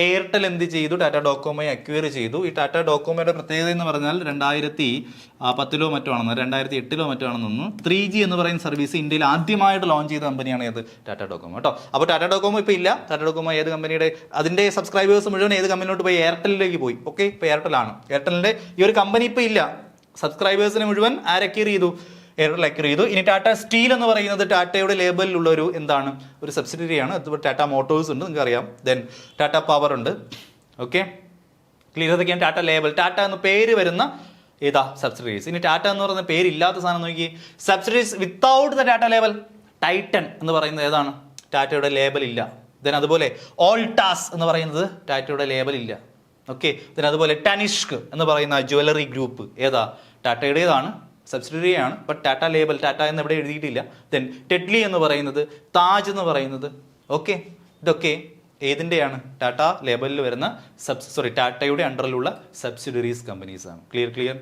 എയർടെൽ എന്ത് ചെയ്തു? ടാറ്റ ഡോകോമോയെ അക്വയർ ചെയ്തു. ഈ ടാറ്റ ഡോകോമോയുടെ പ്രത്യേകത എന്ന് പറഞ്ഞാൽ 2010 മറ്റോ ആണെന്ന്, 2008 മറ്റോ ആണെന്ന് തോന്നുന്നു 3G എന്ന് പറയുന്ന സർവീസ് ഇന്ത്യയിൽ ആദ്യമായിട്ട് ലോഞ്ച് ചെയ്ത കമ്പനിയാണ് ഏത്? ടാറ്റ ഡോകോമോ കേട്ടോ. അപ്പോൾ ടാറ്റ ഡോകോമോ ഇപ്പോൾ ഇല്ല. ടാറ്റ ഡോകോമോ ഏത് കമ്പനിയുടെ, അതിൻ്റെ സബ്സ്ക്രൈബേഴ്സ് മുഴുവൻ ഏത് കമ്പനിയിലോട്ട് പോയി? എയർടെലിലേക്ക് പോയി. ഓക്കെ, ഇപ്പോൾ എയർടെലാണ്. എയർടെലിൻ്റെ ഈ ഒരു കമ്പനി ഇപ്പോൾ ഇല്ല. സബ്സ്ക്രൈബേഴ്സിനെ മുഴുവൻ ആരക്വയർ ചെയ്തു? എയർടെൽ അക്വയർ ചെയ്തു. ഇനി ടാറ്റ സ്റ്റീൽ എന്ന് പറയുന്നത് ടാറ്റയുടെ ലേബലിലുള്ള ഒരു എന്താണ്? ഒരു സബ്സിഡിയറിയാണ്. അതുപോലെ ടാറ്റ മോട്ടോഴ്സ് ഉണ്ട്, നിങ്ങൾക്ക് അറിയാം. ദെൻ ടാറ്റ പവർ ഉണ്ട്. Okay, clear. അതൊക്കെയാണ് ടാറ്റ ലേബൽ. ടാറ്റ എന്ന് പേര് വരുന്ന ഏതാ? സബ്സിഡറീസ്. ഇനി ടാറ്റ എന്ന് പറയുന്ന പേരില്ലാത്ത സാധനം നോക്കി, subsidiaries without the Tata label. Titan എന്ന് പറയുന്നത് ഏതാണ്? ടാറ്റയുടെ ലേബൽ ഇല്ല. ദെൻ അതുപോലെ ഓൾട്ടാസ് എന്ന് പറയുന്നത് ടാറ്റയുടെ ലേബൽ ഇല്ല. ഓക്കെ, ദെൻ അതുപോലെ ടനിഷ്ക് എന്ന് പറയുന്ന ജ്വല്ലറി ഗ്രൂപ്പ് ഏതാ? ടാറ്റയുടേതാണ്, സബ്സിഡറി ആണ്. ബട്ട് ടാറ്റ ലേബൽ, ടാറ്റ എന്ന് എവിടെ എഴുതിയിട്ടില്ല. ദെൻ ടെറ്റ്ലി എന്ന് പറയുന്നത്, താജ് എന്ന് പറയുന്നത്, ഓക്കെ ഇതൊക്കെ ഏതിൻ്റെയാണ്? ടാറ്റ ലേബലിൽ വരുന്ന ടാറ്റയുടെ അണ്ടറിലുള്ള സബ്സിഡറീസ് കമ്പനീസ് ആണ്. ക്ലിയർ?